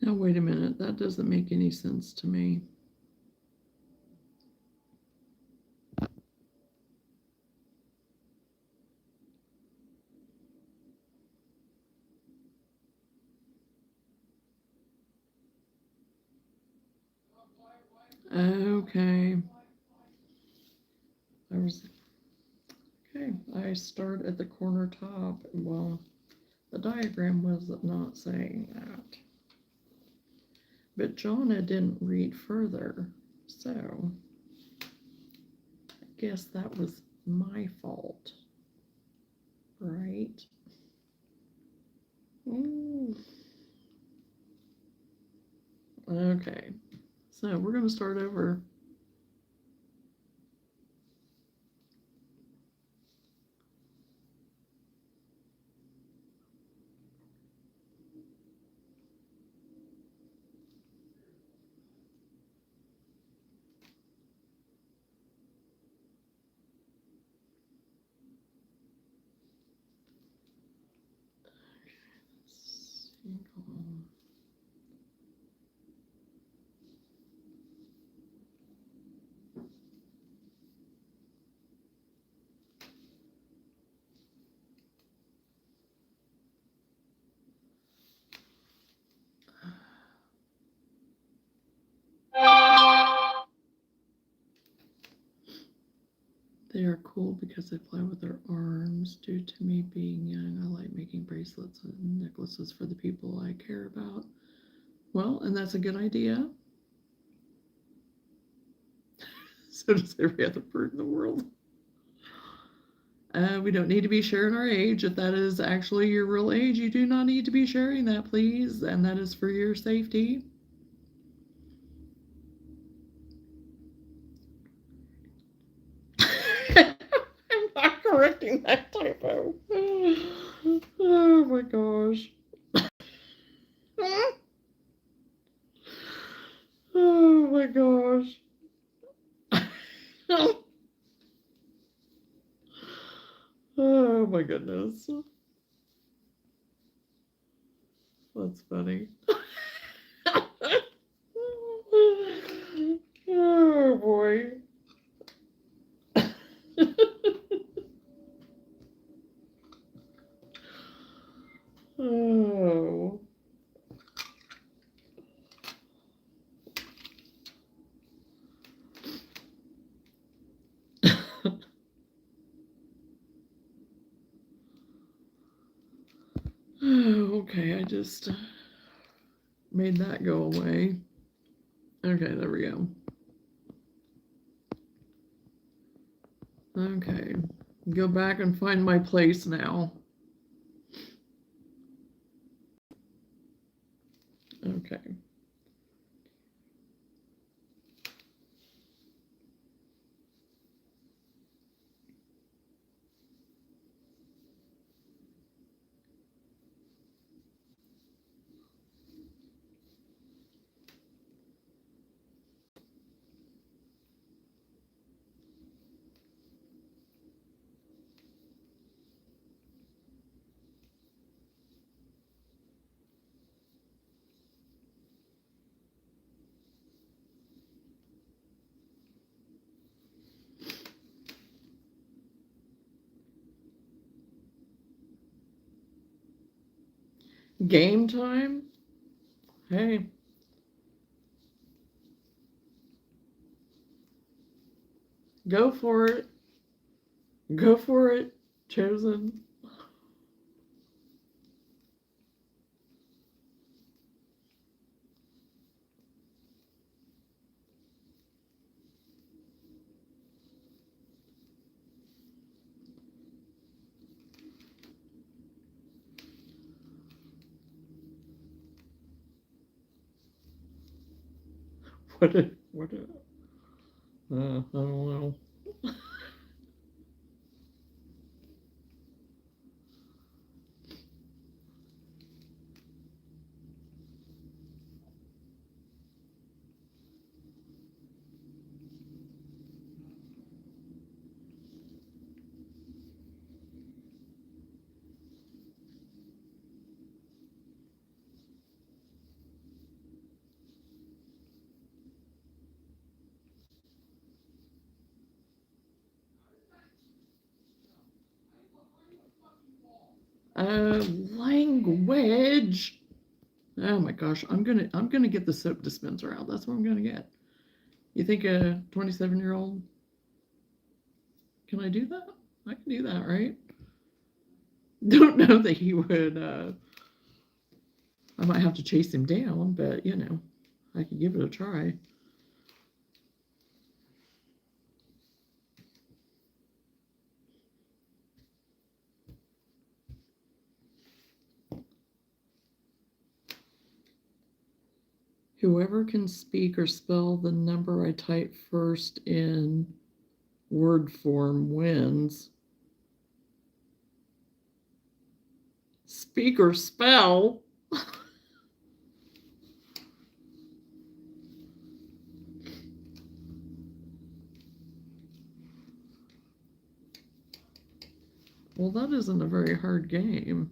Now, wait a minute. That doesn't make any sense to me. Okay. I start at the corner top. Well, the diagram was not saying that. But Johnna didn't read further, so I guess that was my fault, right? Okay, so we're going to start over. They are cool because they fly with their arms. Due to me being young, I like making bracelets and necklaces for the people I care about. Well, and that's a good idea. So does every other bird in the world. We don't need to be sharing our age. If that is actually your real age, you do not need to be sharing that, please. And that is for your safety. I'm not correcting that typo. Oh my gosh. Oh my gosh. Oh my goodness. That's funny. Oh boy. Oh. Okay, I just made that go away. Okay, there we go. Okay, go back and find my place now. Okay. Game time? Hey. Go for it. Go for it, Chosen. What a, I don't know. Language. Oh my gosh, I'm gonna get the soap dispenser out. That's what I'm gonna get. You think a 27-year-old? Can I do that? I can do that, right? Don't know that he would. I might have to chase him down, but you know, I could give it a try. Whoever can speak or spell the number I type first in word form wins. Speak or spell? Well, that isn't a very hard game.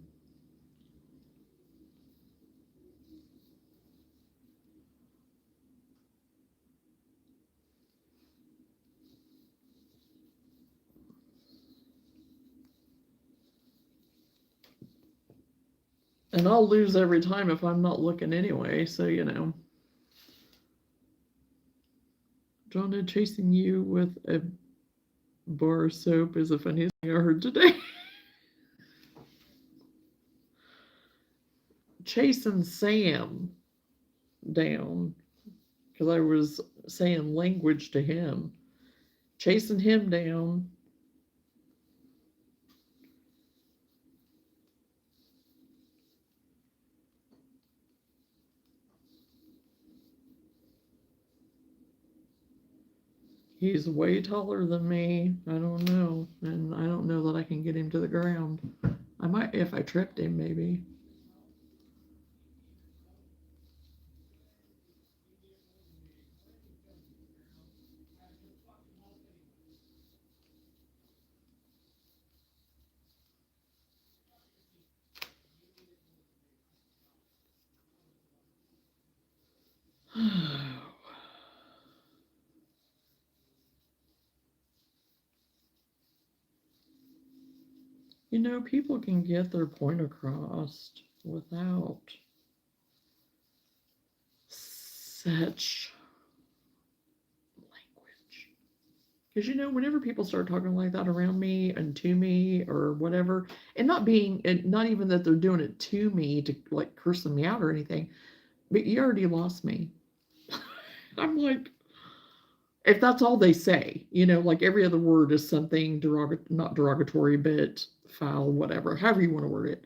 And I'll lose every time if I'm not looking anyway, so you know. Johnna, chasing you with a bar of soap is the funniest thing I heard today. Chasing Sam down because I was saying language to him. Chasing him down. He's way taller than me. I don't know. And I don't know that I can get him to the ground. I might if I tripped him, maybe. You know, people can get their point across without such language. Because, you know, whenever people start talking like that around me and to me or whatever, and not even that they're doing it to me to like cursing me out or anything, but you already lost me. I'm like, if that's all they say, you know, like every other word is something not derogatory, but foul, whatever, however you want to word it.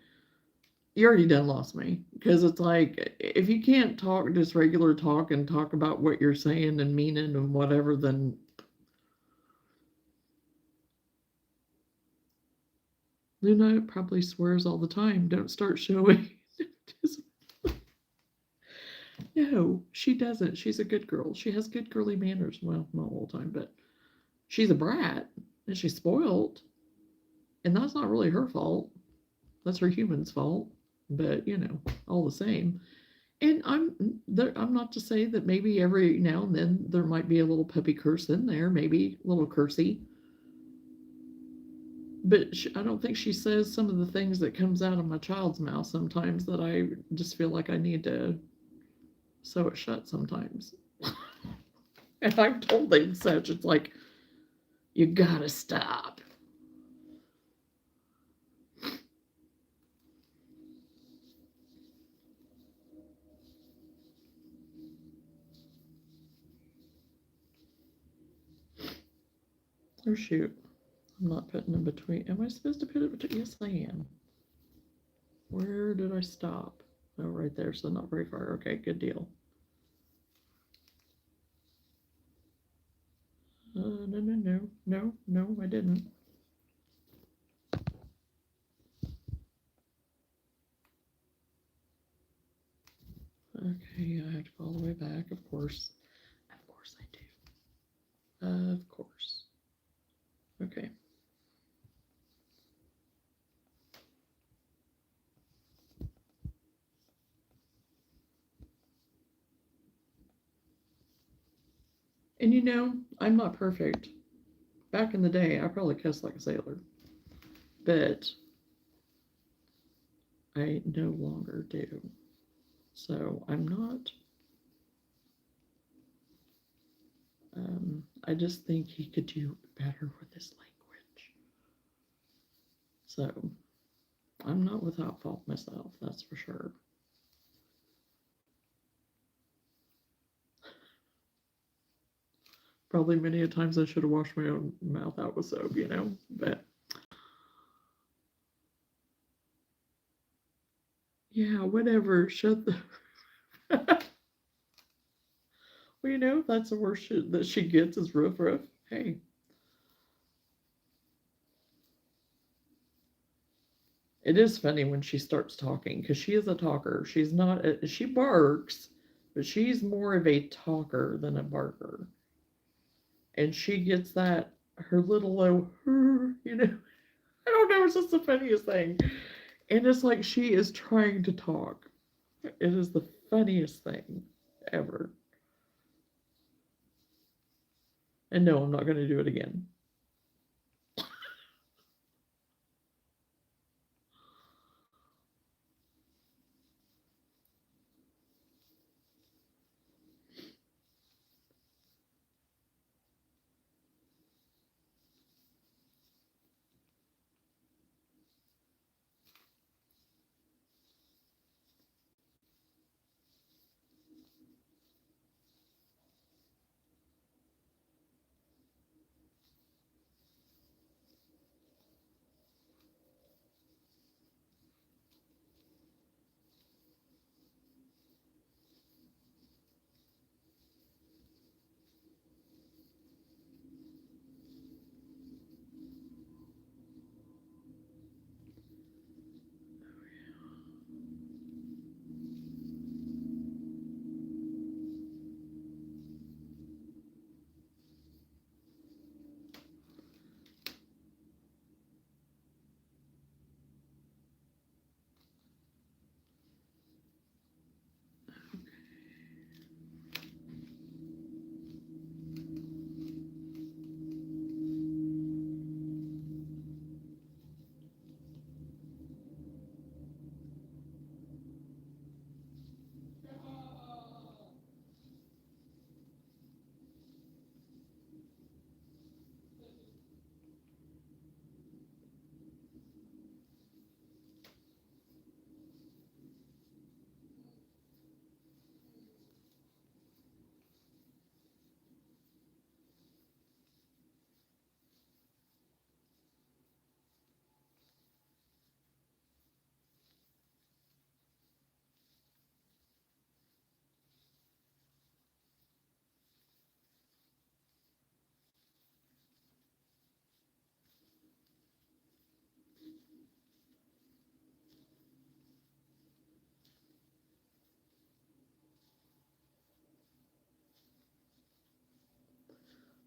You already done lost me because it's like if you can't talk just regular talk and talk about what you're saying and meaning and whatever, then Luna probably swears all the time. Don't start showing. No, she doesn't. She's a good girl. She has good girly manners. Well, not all the time, but she's a brat and she's spoiled. And that's not really her fault. That's her human's fault. But, you know, all the same. And I'm not to say that maybe every now and then there might be a little puppy curse in there, maybe a little cursey. But I don't think she says some of the things that comes out of my child's mouth sometimes that I just feel like I need to sew it shut sometimes. And I've told them such. It's like, you gotta stop. Oh, shoot. I'm not putting in between. Am I supposed to put it between? Yes, I am. Where did I stop? Oh, right there. So not very far. Okay, good deal. No, I didn't. Okay, I have to go all the way back, of course. Of course I do. Of course. Okay. And you know, I'm not perfect. Back in the day, I probably cussed like a sailor. But I no longer do. So I'm not, I just think he could do better with his language. So I'm not without fault myself, that's for sure. Probably many a times I should have washed my own mouth out with soap, but yeah, whatever. Shut the. Well, that's the worst shit that she gets is roof roof. Hey. It is funny when she starts talking because she is a talker. She's not, she barks, but she's more of a talker than a barker. And she gets that, her little low, I don't know, it's just the funniest thing. And it's like she is trying to talk. It is the funniest thing ever. And no, I'm not going to do it again.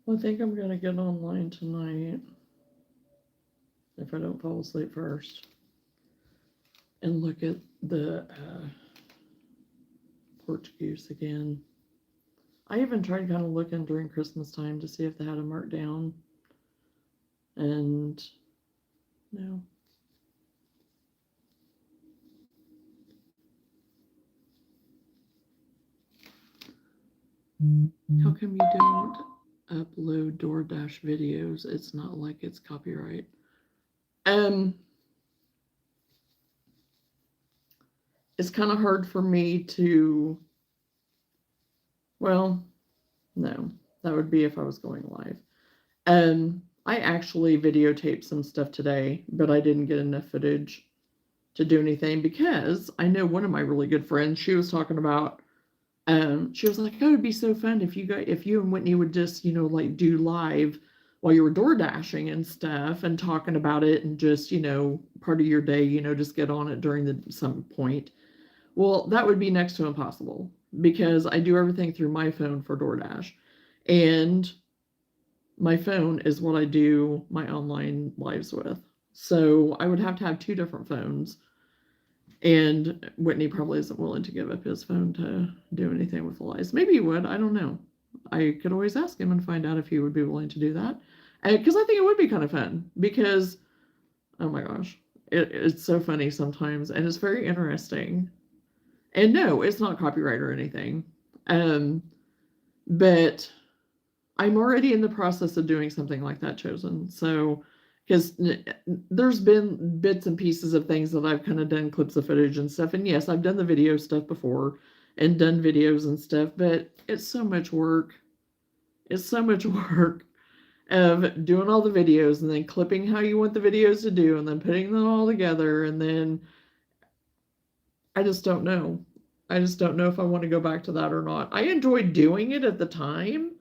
Well, I think I'm going to get online tonight if I don't fall asleep first and look at the Porch Goose again. I even tried kind of looking during Christmas time to see if they had a markdown, and no. How come you don't upload DoorDash videos? It's not like it's copyright. It's kind of hard for me to, well, no, that would be if I was going live. I actually videotaped some stuff today, but I didn't get enough footage to do anything because I know one of my really good friends, she was talking about, she was like, oh, it'd be so fun if you and Whitney would just, like do live while you were door dashing and stuff and talking about it and just, part of your day, just get on it during some point. Well, that would be next to impossible because I do everything through my phone for DoorDash. And my phone is what I do my online lives with. So I would have to have two different phones. And Whitney probably isn't willing to give up his phone to do anything with the lives. Maybe he would. I don't know. I could always ask him and find out if he would be willing to do that. Because I think it would be kind of fun. Because, oh my gosh, It's so funny sometimes, and it's very interesting. And no, it's not copyright or anything. Um, but I'm already in the process of doing something like that, Chosen. So, because there's been bits and pieces of things that I've kind of done clips of footage and stuff. And yes, I've done the video stuff before and done videos and stuff, but it's so much work. It's so much work of doing all the videos and then clipping how you want the videos to do and then putting them all together. And then I just don't know. I just don't know if I want to go back to that or not. I enjoyed doing it at the time,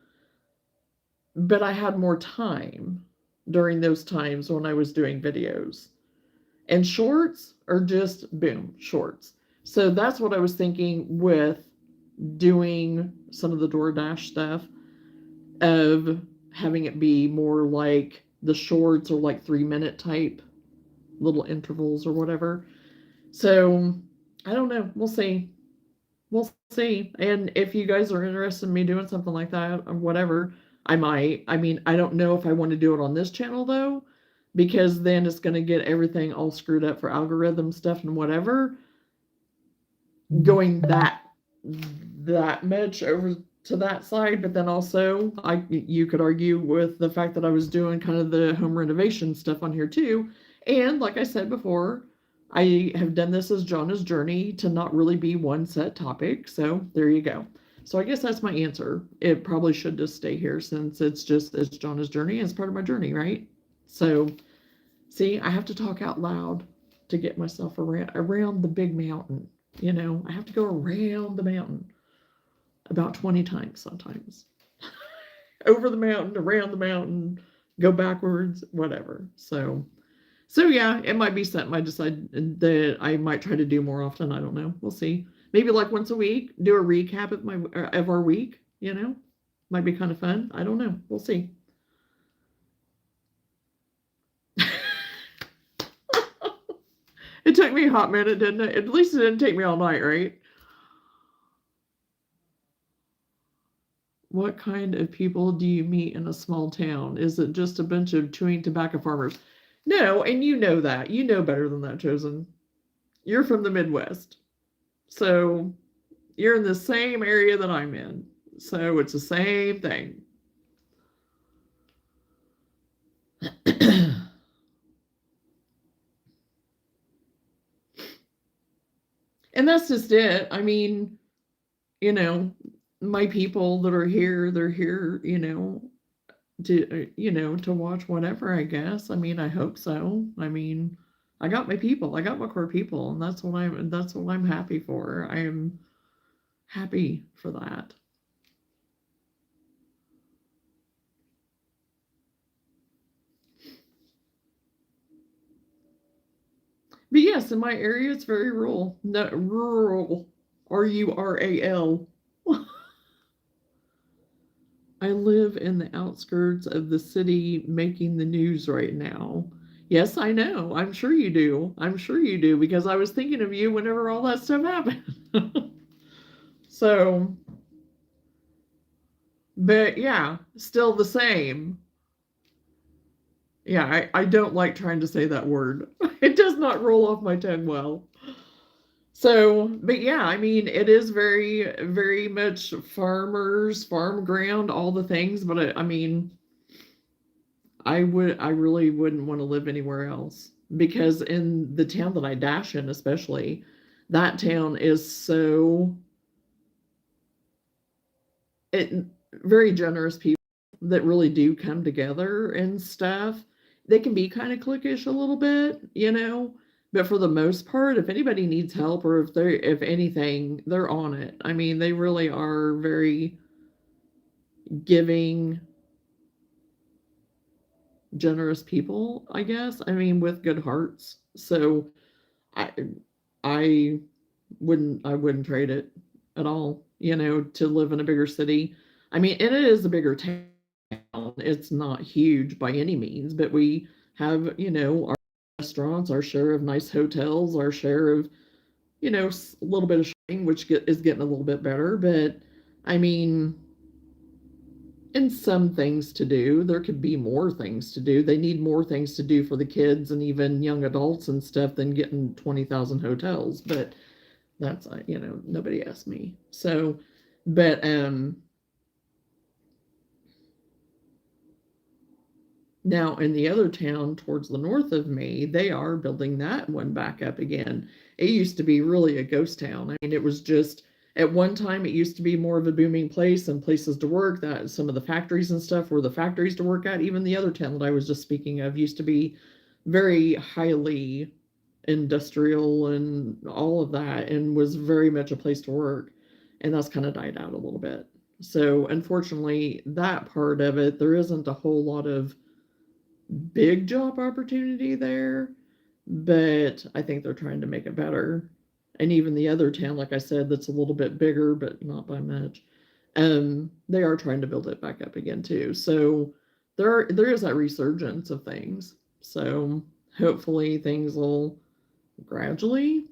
but I had more time during those times when I was doing videos. And shorts are just boom, shorts. So that's what I was thinking with doing some of the DoorDash stuff, of having it be more like the shorts or like 3-minute type little intervals or whatever. So I don't know. We'll see. We'll see. And if you guys are interested in me doing something like that or whatever, I might. I mean, I don't know if I want to do it on this channel though, because then it's going to get everything all screwed up for algorithm stuff and whatever. Going that much over to that side, but then also you could argue with the fact that I was doing kind of the home renovation stuff on here too. And like I said before, I have done this as Johnna's journey to not really be one set topic. So there you go. So I guess that's my answer. It probably should just stay here since it's Johnna's journey and it's part of my journey, right? So see, I have to talk out loud to get myself around the big mountain. You know, I have to go around the mountain about 20 times sometimes. Over the mountain, around the mountain, go backwards, whatever. So yeah, it might be something I decide that I might try to do more often. I don't know. We'll see. Maybe like once a week, do a recap of our week, you know? Might be kind of fun. I don't know. We'll see. It took me a hot minute, didn't it? At least it didn't take me all night, right? What kind of people do you meet in a small town? Is it just a bunch of chewing tobacco farmers? No, and you know that. You know better than that, Chosen. You're from the Midwest. So you're in the same area that I'm in. So it's the same thing. And that's just it. I mean, you know, my people that are here, they're here, to watch whatever, I guess. I mean, I hope so. I mean, I got my people. I got my core people, and that's what I'm happy for. I am happy for that. But yes, in my area, it's very rural. No, rural. RURAL. I live in the outskirts of the city making the news right now. Yes, I know. I'm sure you do. I'm sure you do because I was thinking of you whenever all that stuff happened. So, but yeah, still the same. Yeah, I don't like trying to say that word. It does not roll off my tongue well. So, but yeah, I mean, it is very, very much farmers, farm ground, all the things. But I mean, I really wouldn't want to live anywhere else because in the town that I dash in, especially, that town is so very generous people that really do come together and stuff. They can be kind of cliquish a little bit, but for the most part, if anybody needs help or if anything, they're on it. I mean, they really are very giving, generous people, I guess. I mean, with good hearts. So I I wouldn't trade it at all, to live in a bigger city. I mean, and it is a bigger town. It's not huge by any means, but we have, our restaurants, our share of nice hotels, our share of, a little bit of shopping, which is getting a little bit better. But I mean, And some things to do. There could be more things to do. They need more things to do for the kids and even young adults and stuff than getting 20,000 hotels. But that's, nobody asked me. So, but, now in the other town towards the north of me, they are building that one back up again. It used to be really a ghost town. I mean, it was just, at one time it used to be more of a booming place and places to work, that some of the factories and stuff were the factories to work at. Even the other town that I was just speaking of used to be very highly industrial and all of that, and was very much a place to work. And that's kind of died out a little bit. So unfortunately, that part of it, there isn't a whole lot of big job opportunity there, but I think they're trying to make it better. And even the other town, like I said, that's a little bit bigger, but not by much. They are trying to build it back up again too. So there is that resurgence of things. So hopefully things will gradually,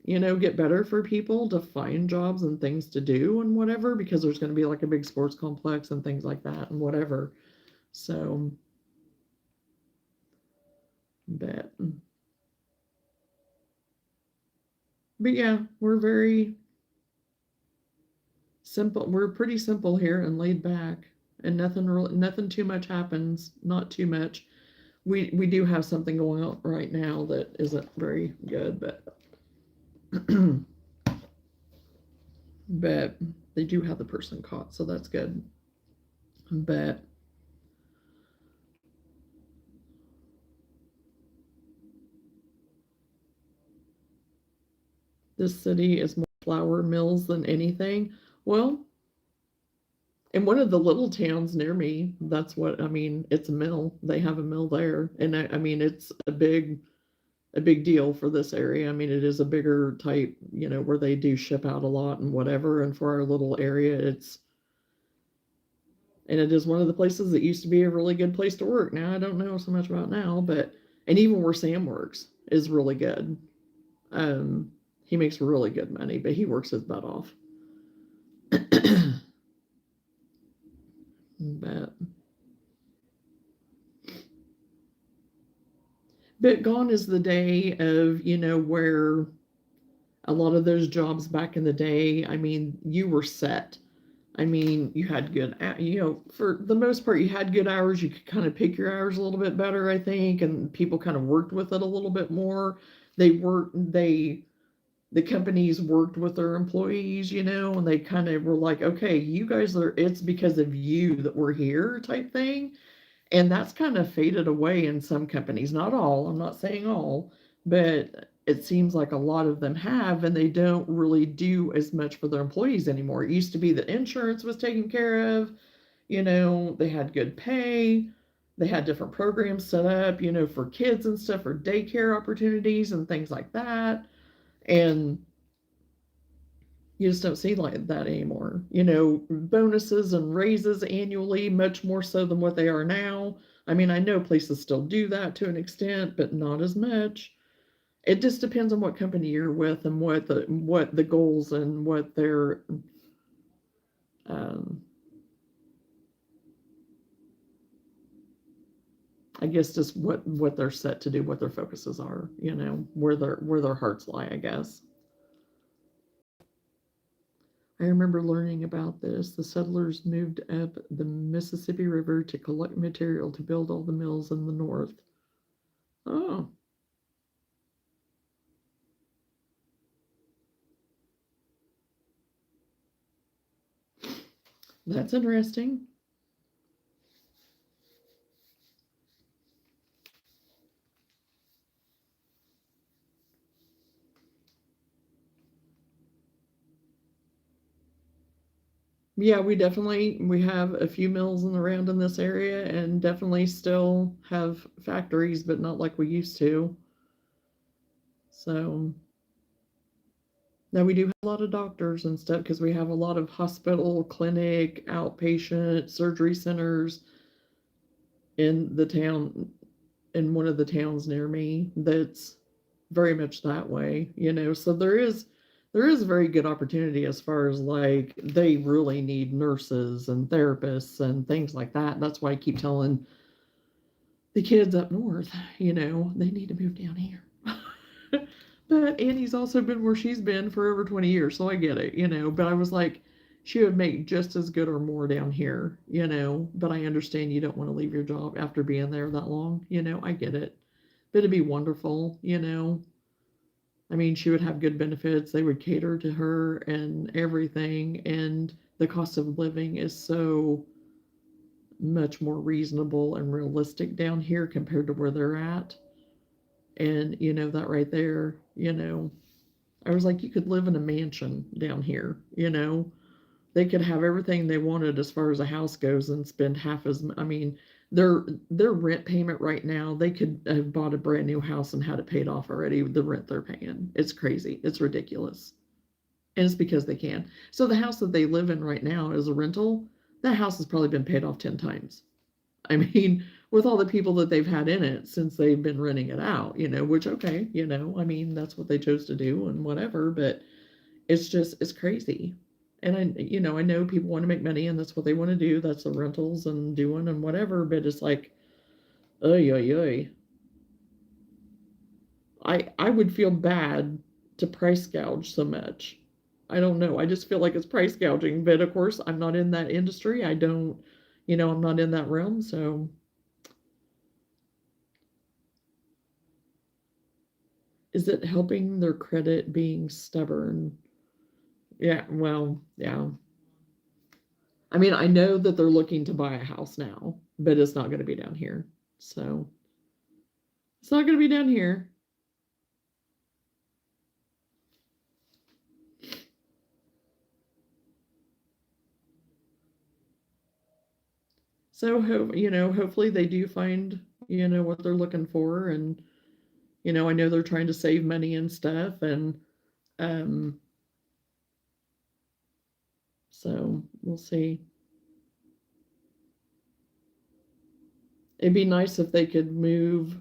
get better for people to find jobs and things to do and whatever, because there's going to be like a big sports complex and things like that and whatever. So, but yeah, we're very simple. We're pretty simple here and laid back, and nothing too much happens. Not too much. We do have something going on right now that isn't very good, but but they do have the person caught, so that's good. But this city is more flour mills than anything. Well, in one of the little towns near me, that's what I mean. It's a mill. They have a mill there, and I mean it's a big deal for this area. I mean, it is a bigger type, where they do ship out a lot and whatever. And for our little area, and it is one of the places that used to be a really good place to work. Now I don't know so much about now, but and even where Sam works is really good. He makes really good money, but he works his butt off. but but gone is the day of, where a lot of those jobs back in the day, I mean, you were set. I mean, you had good, for the most part, you had good hours. You could kind of pick your hours a little bit better, I think, and people kind of worked with it a little bit more. The companies worked with their employees, and they kind of were like, okay, you guys it's because of you that we're here type thing. And that's kind of faded away in some companies. Not all, I'm not saying all, but it seems like a lot of them have, and they don't really do as much for their employees anymore. It used to be that insurance was taken care of, they had good pay, they had different programs set up, for kids and stuff, for daycare opportunities and things like that. And you just don't see like that anymore. Bonuses and raises annually, much more so than what they are now. I mean, I know places still do that to an extent, but not as much. It just depends on what company you're with and what the goals and what their um, I guess just what they're set to do, what their focuses are, where their hearts lie, I guess. I remember learning about this. The settlers moved up the Mississippi River to collect material to build all the mills in the north. Oh, that's interesting. Yeah, we have a few mills in around in this area, and definitely still have factories, but not like we used to. So now we do have a lot of doctors and stuff because we have a lot of hospital, clinic, outpatient, surgery centers in the town, in one of the towns near me that's very much that way. So there is a very good opportunity as far as like they really need nurses and therapists and things like that. That's why I keep telling the kids up north, they need to move down here. But Annie's also been where she's been for over 20 years, so I get it. But I was like, she would make just as good or more down here. But I understand you don't want to leave your job after being there that long. I get it. But it'd be wonderful. I mean, she would have good benefits. They would cater to her and everything. And the cost of living is so much more reasonable and realistic down here compared to where they're at. And, that right there, I was like, you could live in a mansion down here. They could have everything they wanted as far as a house goes and spend half as, I mean, their rent payment right now, they could have bought a brand new house and had it paid off already, the rent they're paying. It's crazy. It's ridiculous. And it's because they can. So the house that they live in right now is a rental. That house has probably been paid off 10 times. I mean, with all the people that they've had in it since they've been renting it out, which, okay, I mean, that's what they chose to do and whatever, but it's crazy. And I know people want to make money and that's what they want to do. That's the rentals and doing and whatever, but it's like, oy, oy, oy. I would feel bad to price gouge so much. I don't know. I just feel like it's price gouging, but of course I'm not in that industry. I don't, I'm not in that realm, so. Is it helping their credit being stubborn? Yeah, well, yeah. I mean, I know that they're looking to buy a house now, but it's not going to be down here. So it's not going to be down here. So, hopefully they do find, what they're looking for. And, I know they're trying to save money and stuff. And, so we'll see. It'd be nice if they could move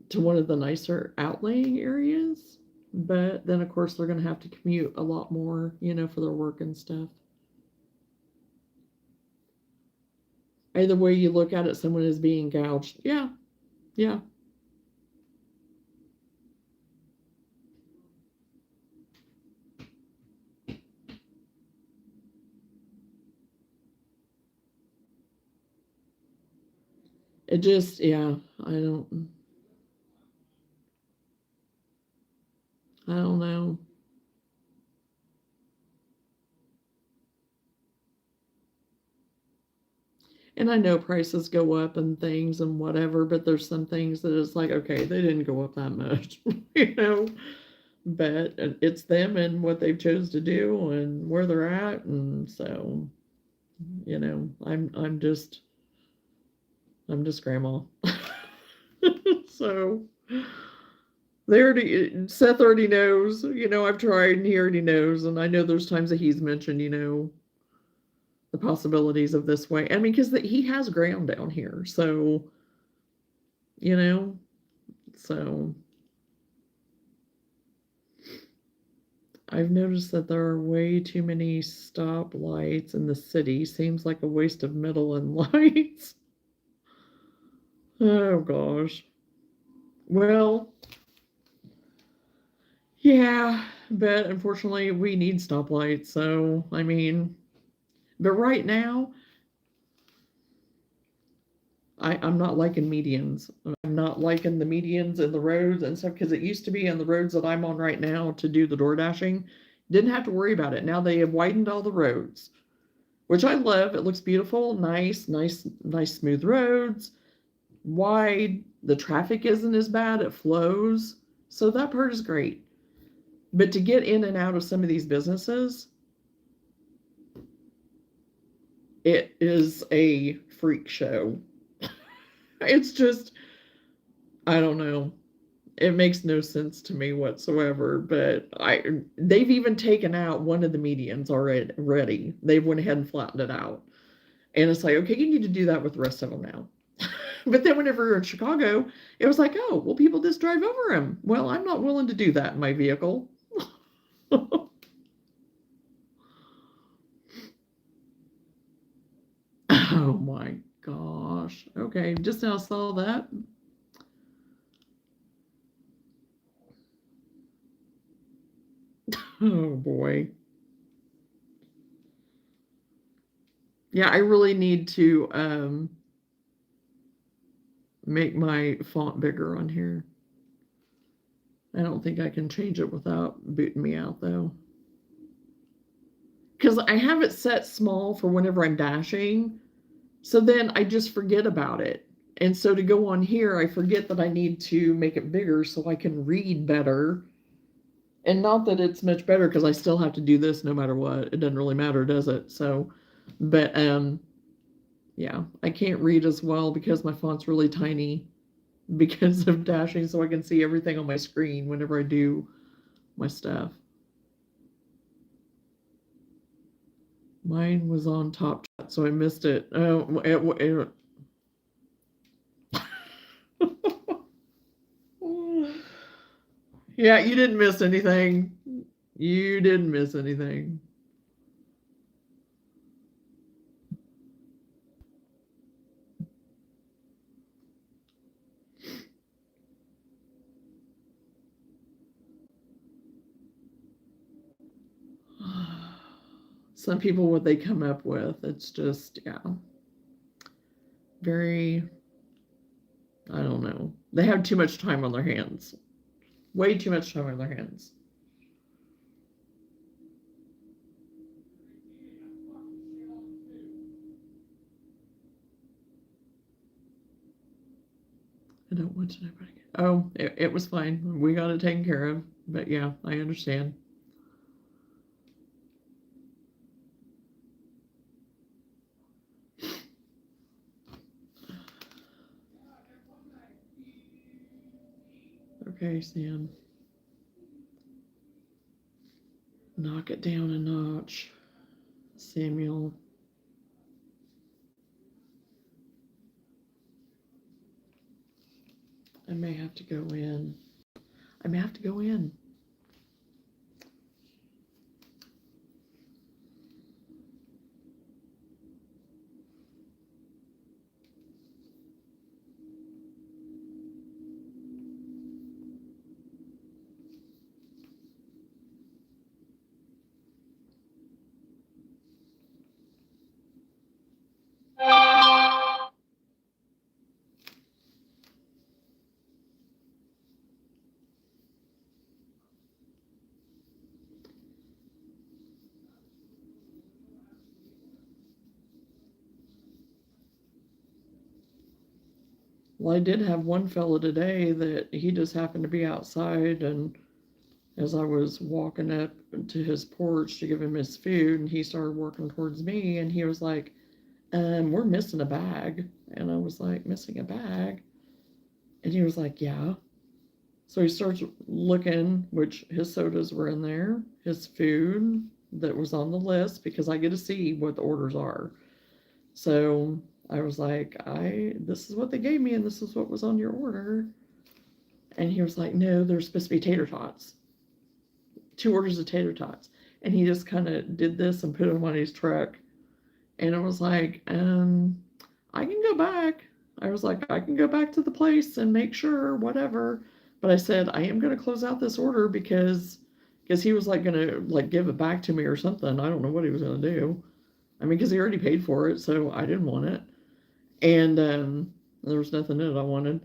to one of the nicer outlying areas, but then of course they're going to have to commute a lot more, for their work and stuff. Either way you look at it, someone is being gouged. Yeah. Yeah. It just, yeah, I don't know. And I know prices go up and things and whatever, but there's some things that it's like, okay, they didn't go up that much, but it's them and what they've chose to do and where they're at. And so, I'm just grandma. So Seth already knows, I've tried and he already knows. And I know there's times that he's mentioned, the possibilities of this way. I mean, because he has ground down here. So, so I've noticed that there are way too many stop lights in the city. Seems like a waste of metal and lights. Oh gosh. Well, yeah, but unfortunately we need stoplights. So, I mean, but right now, I'm not liking medians. I'm not liking the medians and the roads and stuff because it used to be on the roads that I'm on right now to do the door dashing. Didn't have to worry about it. Now they have widened all the roads, which I love. It looks beautiful, nice, smooth roads, wide. The traffic isn't as bad. It flows. So that part is great. But to get in and out of some of these businesses, it is a freak show. It's just, I don't know. It makes no sense to me whatsoever. But they've even taken out one of the medians already. They went ahead and flattened it out. And it's like, okay, you need to do that with the rest of them now. But then whenever you're in Chicago, it was like, oh, well, people just drive over them. Well, I'm not willing to do that in my vehicle. Oh my gosh. Okay, just now saw that. Oh boy. Yeah, I really need to make my font bigger on here. I don't think I can change it without booting me out though. Because I have it set small for whenever I'm dashing, so then I just forget about it. And so to go on here, I forget that I need to make it bigger so I can read better. And not that it's much better because I still have to do this no matter what. It doesn't really matter, does it? So, but yeah, I can't read as well because my font's really tiny because of dashing, so I can see everything on my screen whenever I do my stuff. Mine was on top chat, so I missed it. Yeah, you didn't miss anything. You didn't miss anything. Some people, what they come up with, it's just, yeah, very, I don't know. They have too much time on their hands. Way too much time on their hands. I don't want to know. Oh, it was fine. We got it taken care of. But yeah, I understand. Okay, Sam. Knock it down a notch, Samuel. I may have to go in. I may have to go in. Well, I did have one fella today that he just happened to be outside, and as I was walking up to his porch to give him his food, and he started working towards me, and he was like, we're missing a bag. And I was like, missing a bag? And he was like, yeah. So he starts looking, which his sodas were in there, his food that was on the list, because I get to see what the orders are. So I was like, this is what they gave me, and this is what was on your order. And he was like, no, there's supposed to be tater tots. 2 orders of tater tots. And he just kind of did this and put them on his truck. And I was like, I can go back. I was like, I can go back to the place and make sure, whatever. But I said, I am going to close out this order because he was like going to like give it back to me or something. I don't know what he was going to do. I mean, because he already paid for it, so I didn't want it. And there was nothing in it I wanted.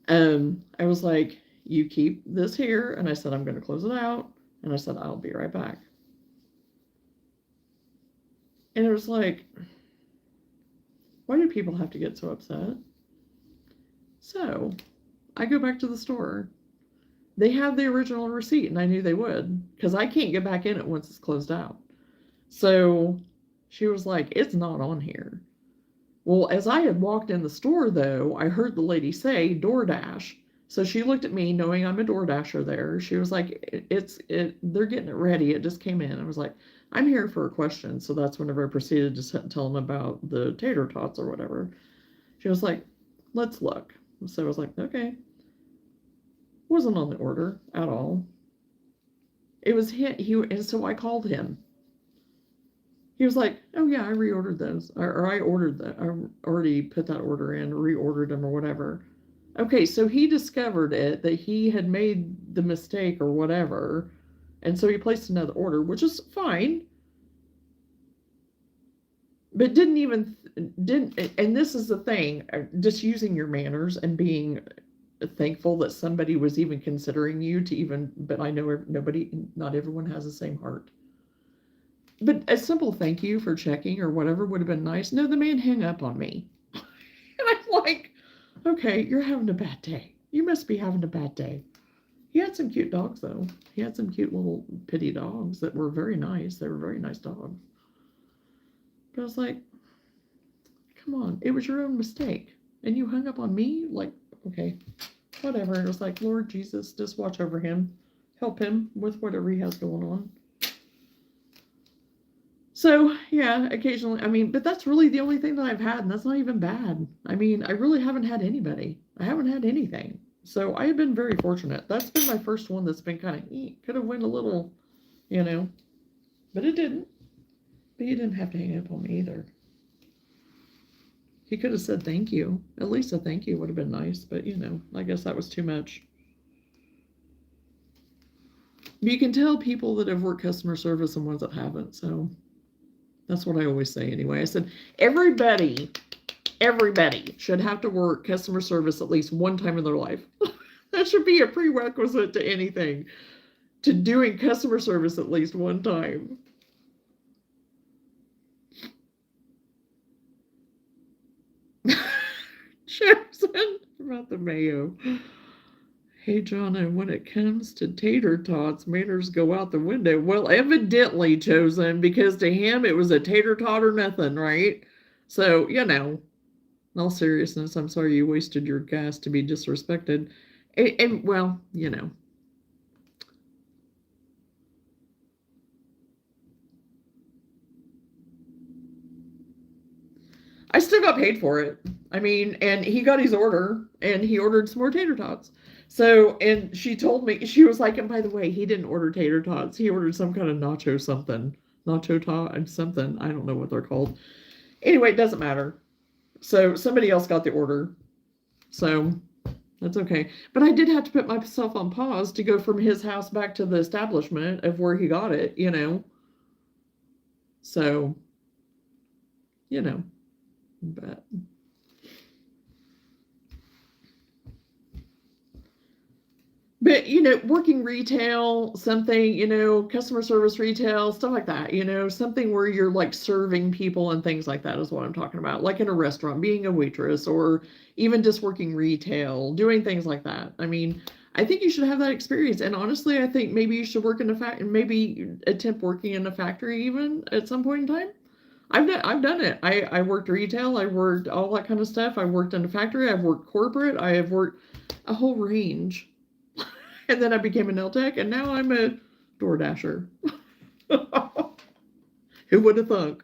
I was like, you keep this here. And I said, I'm going to close it out. And I said, I'll be right back. And it was like, why do people have to get so upset? So I go back to the store. They have the original receipt, and I knew they would because I can't get back in it once it's closed out. So she was like, it's not on here. Well, as I had walked in the store, though, I heard the lady say DoorDash. So she looked at me knowing I'm a DoorDasher there. She was like, they're getting it ready. It just came in. I was like, I'm here for a question. So that's whenever I proceeded to tell them about the tater tots or whatever. She was like, let's look. So I was like, okay. Wasn't on the order at all. It was him. And so I called him. He was like, "Oh yeah, I reordered those, or I ordered that. I already put that order in, reordered them, or whatever." Okay, so he discovered it that he had made the mistake or whatever, and so he placed another order, which is fine. But didn't. And this is the thing: just using your manners and being thankful that somebody was even considering you to even. But I know not everyone has the same heart. But a simple thank you for checking or whatever would have been nice. No, the man hung up on me. And I'm like, okay, you're having a bad day. You must be having a bad day. He had some cute dogs, though. He had some cute little pitty dogs that were very nice. They were very nice dogs. But I was like, come on, it was your own mistake. And you hung up on me? Like, okay, whatever. It was like, Lord Jesus, just watch over him. Help him with whatever he has going on. So, yeah, occasionally, I mean, but that's really the only thing that I've had, and that's not even bad. I mean, I really haven't had anybody. I haven't had anything. So I have been very fortunate. That's been my first one that's been kind of, could have went a little, but it didn't. But he didn't have to hang up on me either. He could have said thank you. At least a thank you would have been nice, but, I guess that was too much. You can tell people that have worked customer service and ones that haven't, so... That's what I always say anyway. I said, everybody should have to work customer service at least one time in their life. That should be a prerequisite to anything, to doing customer service at least one time. Chosen about the mayo. Hey, Johnna, when it comes to tater tots, manners go out the window. Well, evidently, Chosen, because to him it was a tater tot or nothing, right? So, in all seriousness, I'm sorry you wasted your gas to be disrespected. And well, I still got paid for it. I mean, and he got his order, and he ordered some more tater tots. So, and she told me, she was like, and by the way, he didn't order tater tots. He ordered some kind of nacho something. Nacho tot and something. I don't know what they're called. Anyway, it doesn't matter. So, somebody else got the order. So, that's okay. But I did have to put myself on pause to go from his house back to the establishment of where he got it, So, but... But, working retail, something, customer service retail, stuff like that, something where you're like serving people and things like that is what I'm talking about. Like in a restaurant, being a waitress, or even just working retail, doing things like that. I mean, I think you should have that experience. And honestly, I think maybe you should work in a factory, maybe attempt working in a factory even at some point in time. I've done it. I worked retail, I worked all that kind of stuff. I worked in a factory, I've worked corporate, I have worked a whole range. And then I became a nail tech, and now I'm a door dasher. Who would have thunk?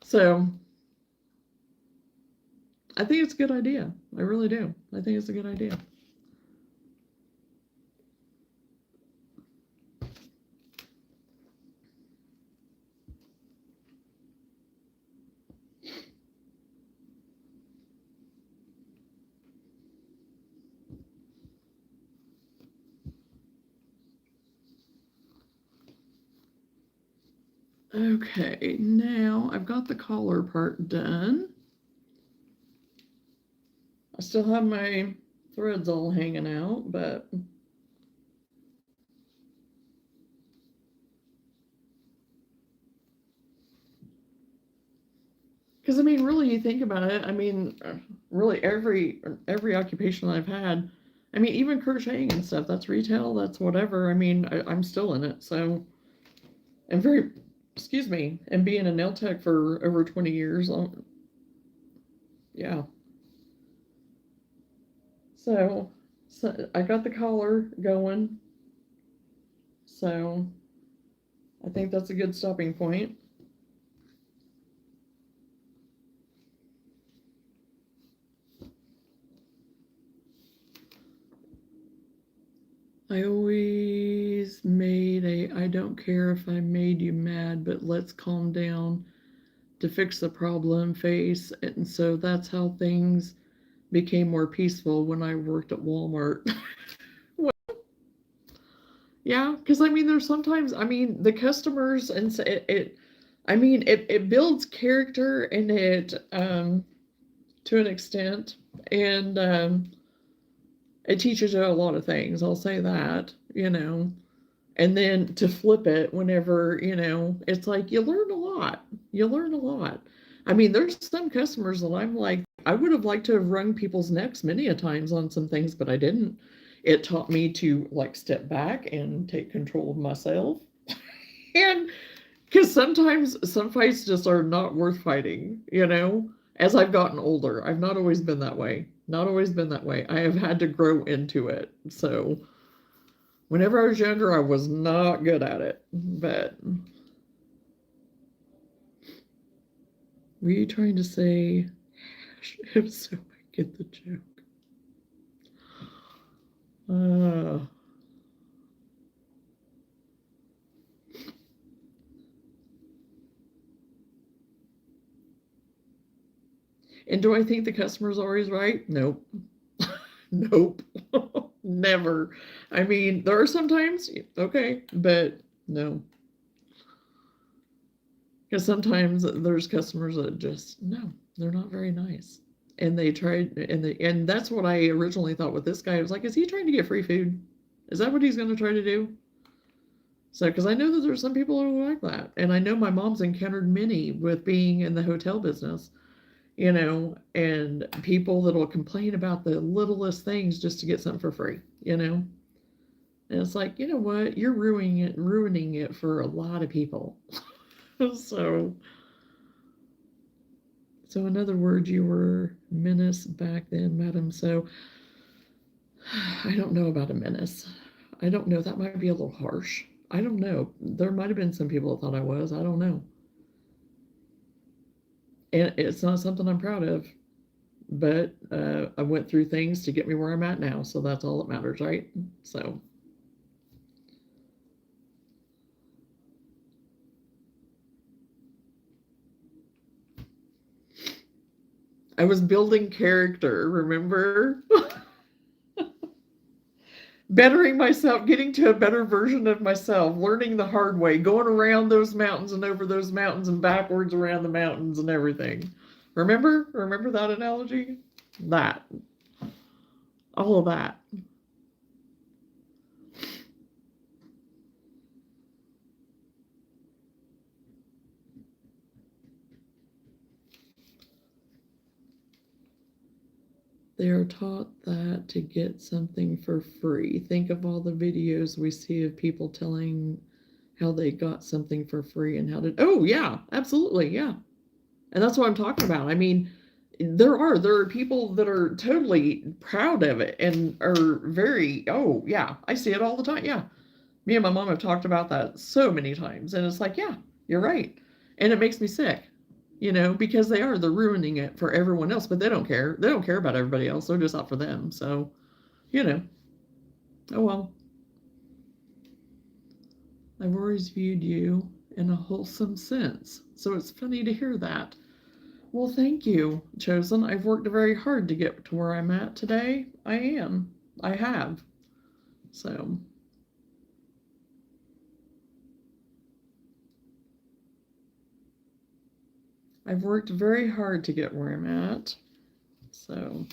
So, I think it's a good idea. I really do. I think it's a good idea. Okay, now I've got the collar part done. I still have my threads all hanging out, but because I mean, really, you think about it. I mean, really, every occupation I've had. I mean, even crocheting and stuff. That's retail. That's whatever. I mean, I'm still in it. So, and excuse me, and being a nail tech for over 20 years. Yeah. So I got the collar going. So I think that's a good stopping point. I always made I don't care if I made you mad, but let's calm down to fix the problem face. And so that's how things became more peaceful when I worked at Walmart. Yeah, because I mean, there's sometimes, I mean, the customers and I mean, it builds character and it, to an extent, and it teaches you a lot of things. I'll say that, and then to flip it whenever, it's like you learn a lot. You learn a lot. I mean, there's some customers that I'm like, I would have liked to have wrung people's necks many a times on some things, but I didn't. It taught me to like step back and take control of myself. And because sometimes some fights just are not worth fighting, as I've gotten older. I've not always been that way. Not always been that way. I have had to grow into it. So whenever I was younger, I was not good at it. But were you trying to say, if so, I get the joke? And do I think the customer's always right? Nope. Nope. Never. I mean, there are sometimes, okay, but no. Because sometimes there's customers that just, no, they're not very nice. And they tried, and that's what I originally thought with this guy. I was like, is he trying to get free food? Is that what he's going to try to do? So, because I know that there's some people who are like that. And I know my mom's encountered many with being in the hotel business, and people that will complain about the littlest things just to get something for free, And it's like, you know what? You're ruining it for a lot of people. So in other words, you were menace back then, madam. So I don't know about a menace. I don't know. That might be a little harsh. I don't know. There might have been some people that thought I was. I don't know. And it's not something I'm proud of. But I went through things to get me where I'm at now. So that's all that matters, right? So. I was building character, remember? Bettering myself, getting to a better version of myself, learning the hard way, going around those mountains and over those mountains and backwards around the mountains and everything. Remember? Remember that analogy? That. All of that. They are taught that to get something for free. Think of all the videos we see of people telling how they got something for free and how did. Oh, yeah, absolutely. Yeah. And that's what I'm talking about. I mean, there are people that are totally proud of it and are very, oh, yeah, I see it all the time. Yeah. Me and my mom have talked about that so many times. And it's like, yeah, you're right. And it makes me sick. Because they're ruining it for everyone else, but they don't care. They don't care about everybody else. They're just out for them. So, oh well. I've always viewed you in a wholesome sense. So it's funny to hear that. Well, thank you, Chosen. I've worked very hard to get to where I'm at today. I am. I have. So. I've worked very hard to get where I'm at. So.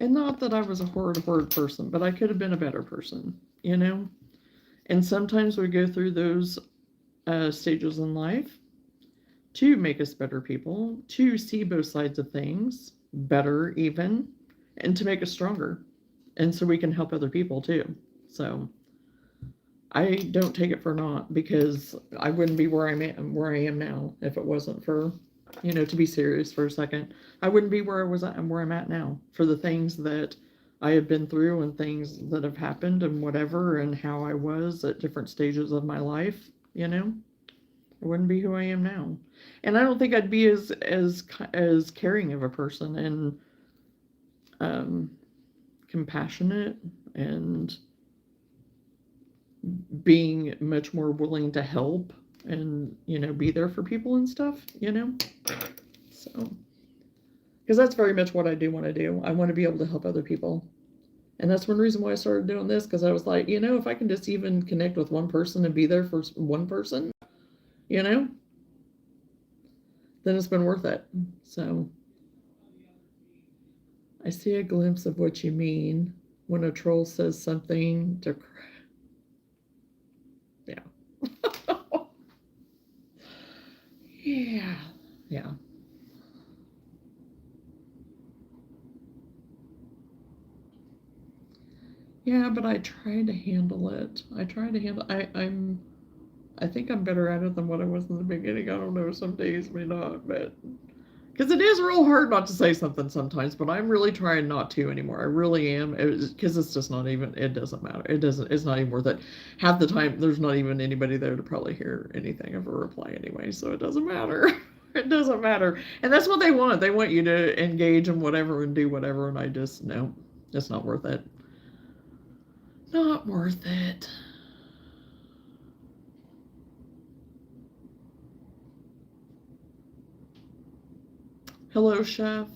And not that I was a horrid person, but I could have been a better person, And sometimes we go through those stages in life to make us better people, to see both sides of things better even, and to make us stronger. And so we can help other people too. So I don't take it for naught, because I wouldn't be where I am now if it wasn't for, to be serious for a second, I wouldn't be where I was at and where I'm at now for the things that I have been through and things that have happened and whatever, and how I was at different stages of my life, I wouldn't be who I am now. And I don't think I'd be as caring of a person and compassionate and being much more willing to help and, be there for people and stuff, So, because that's very much what I do want to do. I want to be able to help other people. And that's one reason why I started doing this, because I was like, if I can just even connect with one person and be there for one person, then it's been worth it. So, I see a glimpse of what you mean when a troll says something to. Yeah. Yeah. Yeah, but I try to handle it. I think I'm better at it than what I was in the beginning. I don't know, some days may not, but because it is real hard not to say something sometimes, but I'm really trying not to anymore. I really am, because it's just not even, it doesn't matter. It's not even worth it. Half the time, there's not even anybody there to probably hear anything of a reply anyway, so it doesn't matter. It doesn't matter. And that's what they want. They want you to engage in whatever and do whatever, and I just, no, it's not worth it. Not worth it. Hello, Chef.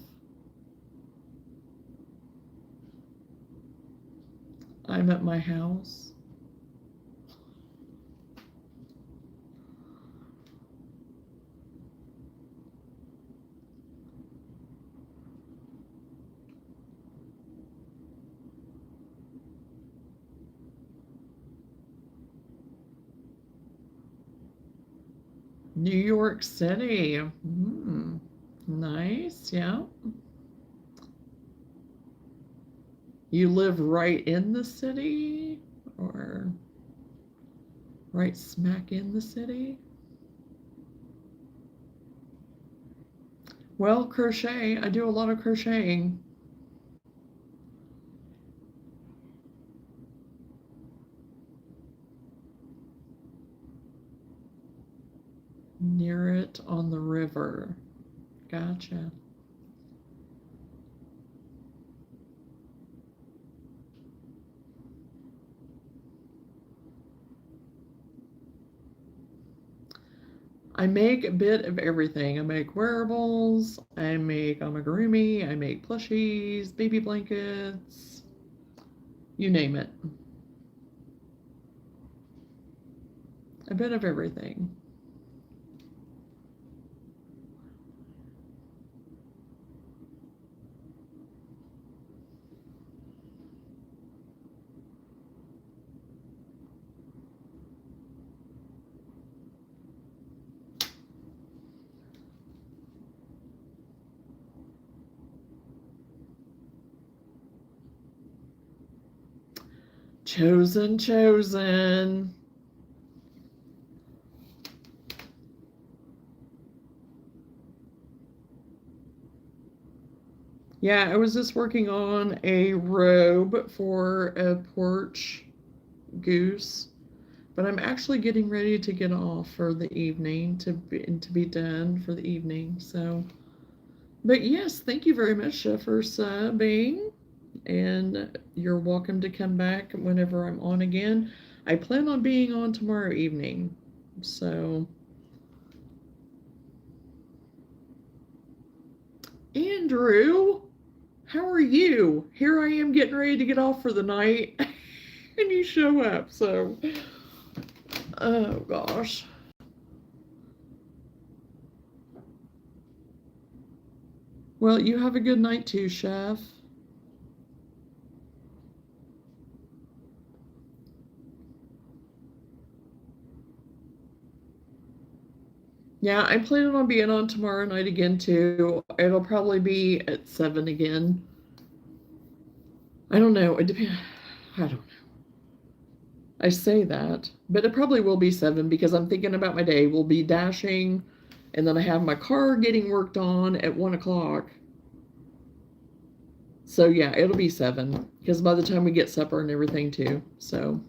I'm at my house. New York City. Nice, yeah. You live right in the city, or right smack in the city? Well, crochet. I do a lot of crocheting. Near it on the river. Gotcha. I make a bit of everything. I make wearables, I make amigurumi, I make plushies, baby blankets, you name it. A bit of everything. Chosen. Yeah, I was just working on a robe for a Porch Goose, but I'm actually getting ready to get off for the evening to be done for the evening. So, but yes, thank you very much, Chef, for subbing. And you're welcome to come back whenever I'm on again. I plan on being on tomorrow evening. So, Andrew, how are you? Here I am getting ready to get off for the night, and you show up. So, oh gosh. Well, you have a good night too, Chef. Yeah, I'm planning on being on tomorrow night again too. It'll probably be at 7 again. I don't know. It depends. I don't know. I say that, but it probably will be 7 because I'm thinking about my day. We'll be dashing, and then I have my car getting worked on at 1 o'clock. So yeah, it'll be 7 because by the time we get supper and everything too. So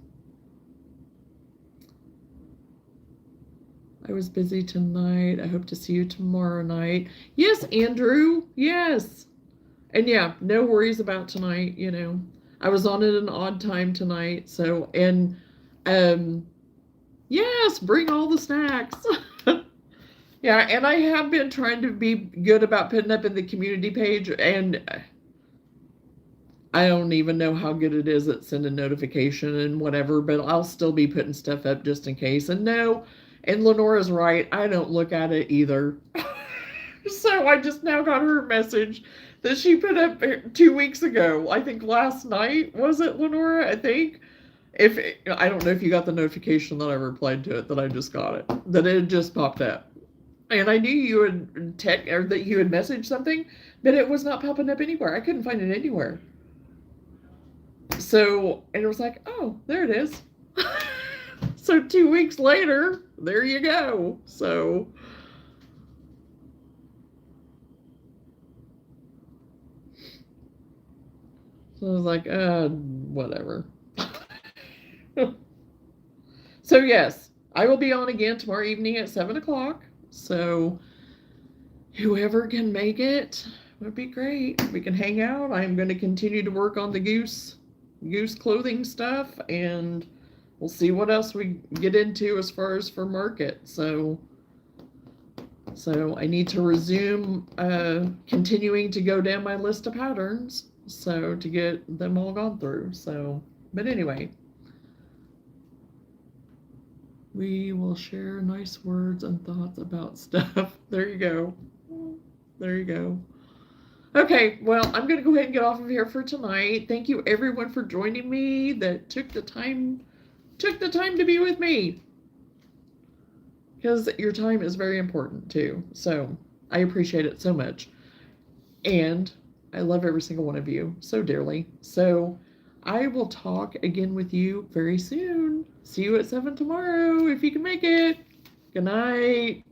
I was busy tonight. I hope to see you tomorrow night. Yes, Andrew. Yes. And yeah, no worries about tonight, you know. I was on at an odd time tonight, so and yes, bring all the snacks. Yeah, and I have been trying to be good about putting up in the community page, and I don't even know how good it is at sending notification and whatever, but I'll still be putting stuff up just in case. And no, and Lenora's right, I don't look at it either. So I just now got her message that she put up 2 weeks ago. I think last night, was it, Lenora? I think. If I don't know if you got the notification that I replied to it, that I just got it, that it just popped up. And I knew you had or that you had messaged something, but it was not popping up anywhere. I couldn't find it anywhere. So, and it was like, oh, there it is. So 2 weeks later, there you go. So I was like, whatever. So yes, I will be on again tomorrow evening at 7 o'clock. So whoever can make it would be great. We can hang out. I'm going to continue to work on the goose clothing stuff, and we'll see what else we get into as far as for market. So I need to resume continuing to go down my list of patterns, so to get them all gone through. So, but anyway, we will share nice words and thoughts about stuff. There you go. There you go. Okay, well, I'm going to go ahead and get off of here for tonight. Thank you everyone for joining me that took the time to be with me, because your time is very important too. So I appreciate it so much. And I love every single one of you so dearly. So I will talk again with you very soon. See you at 7 tomorrow if you can make it. Good night.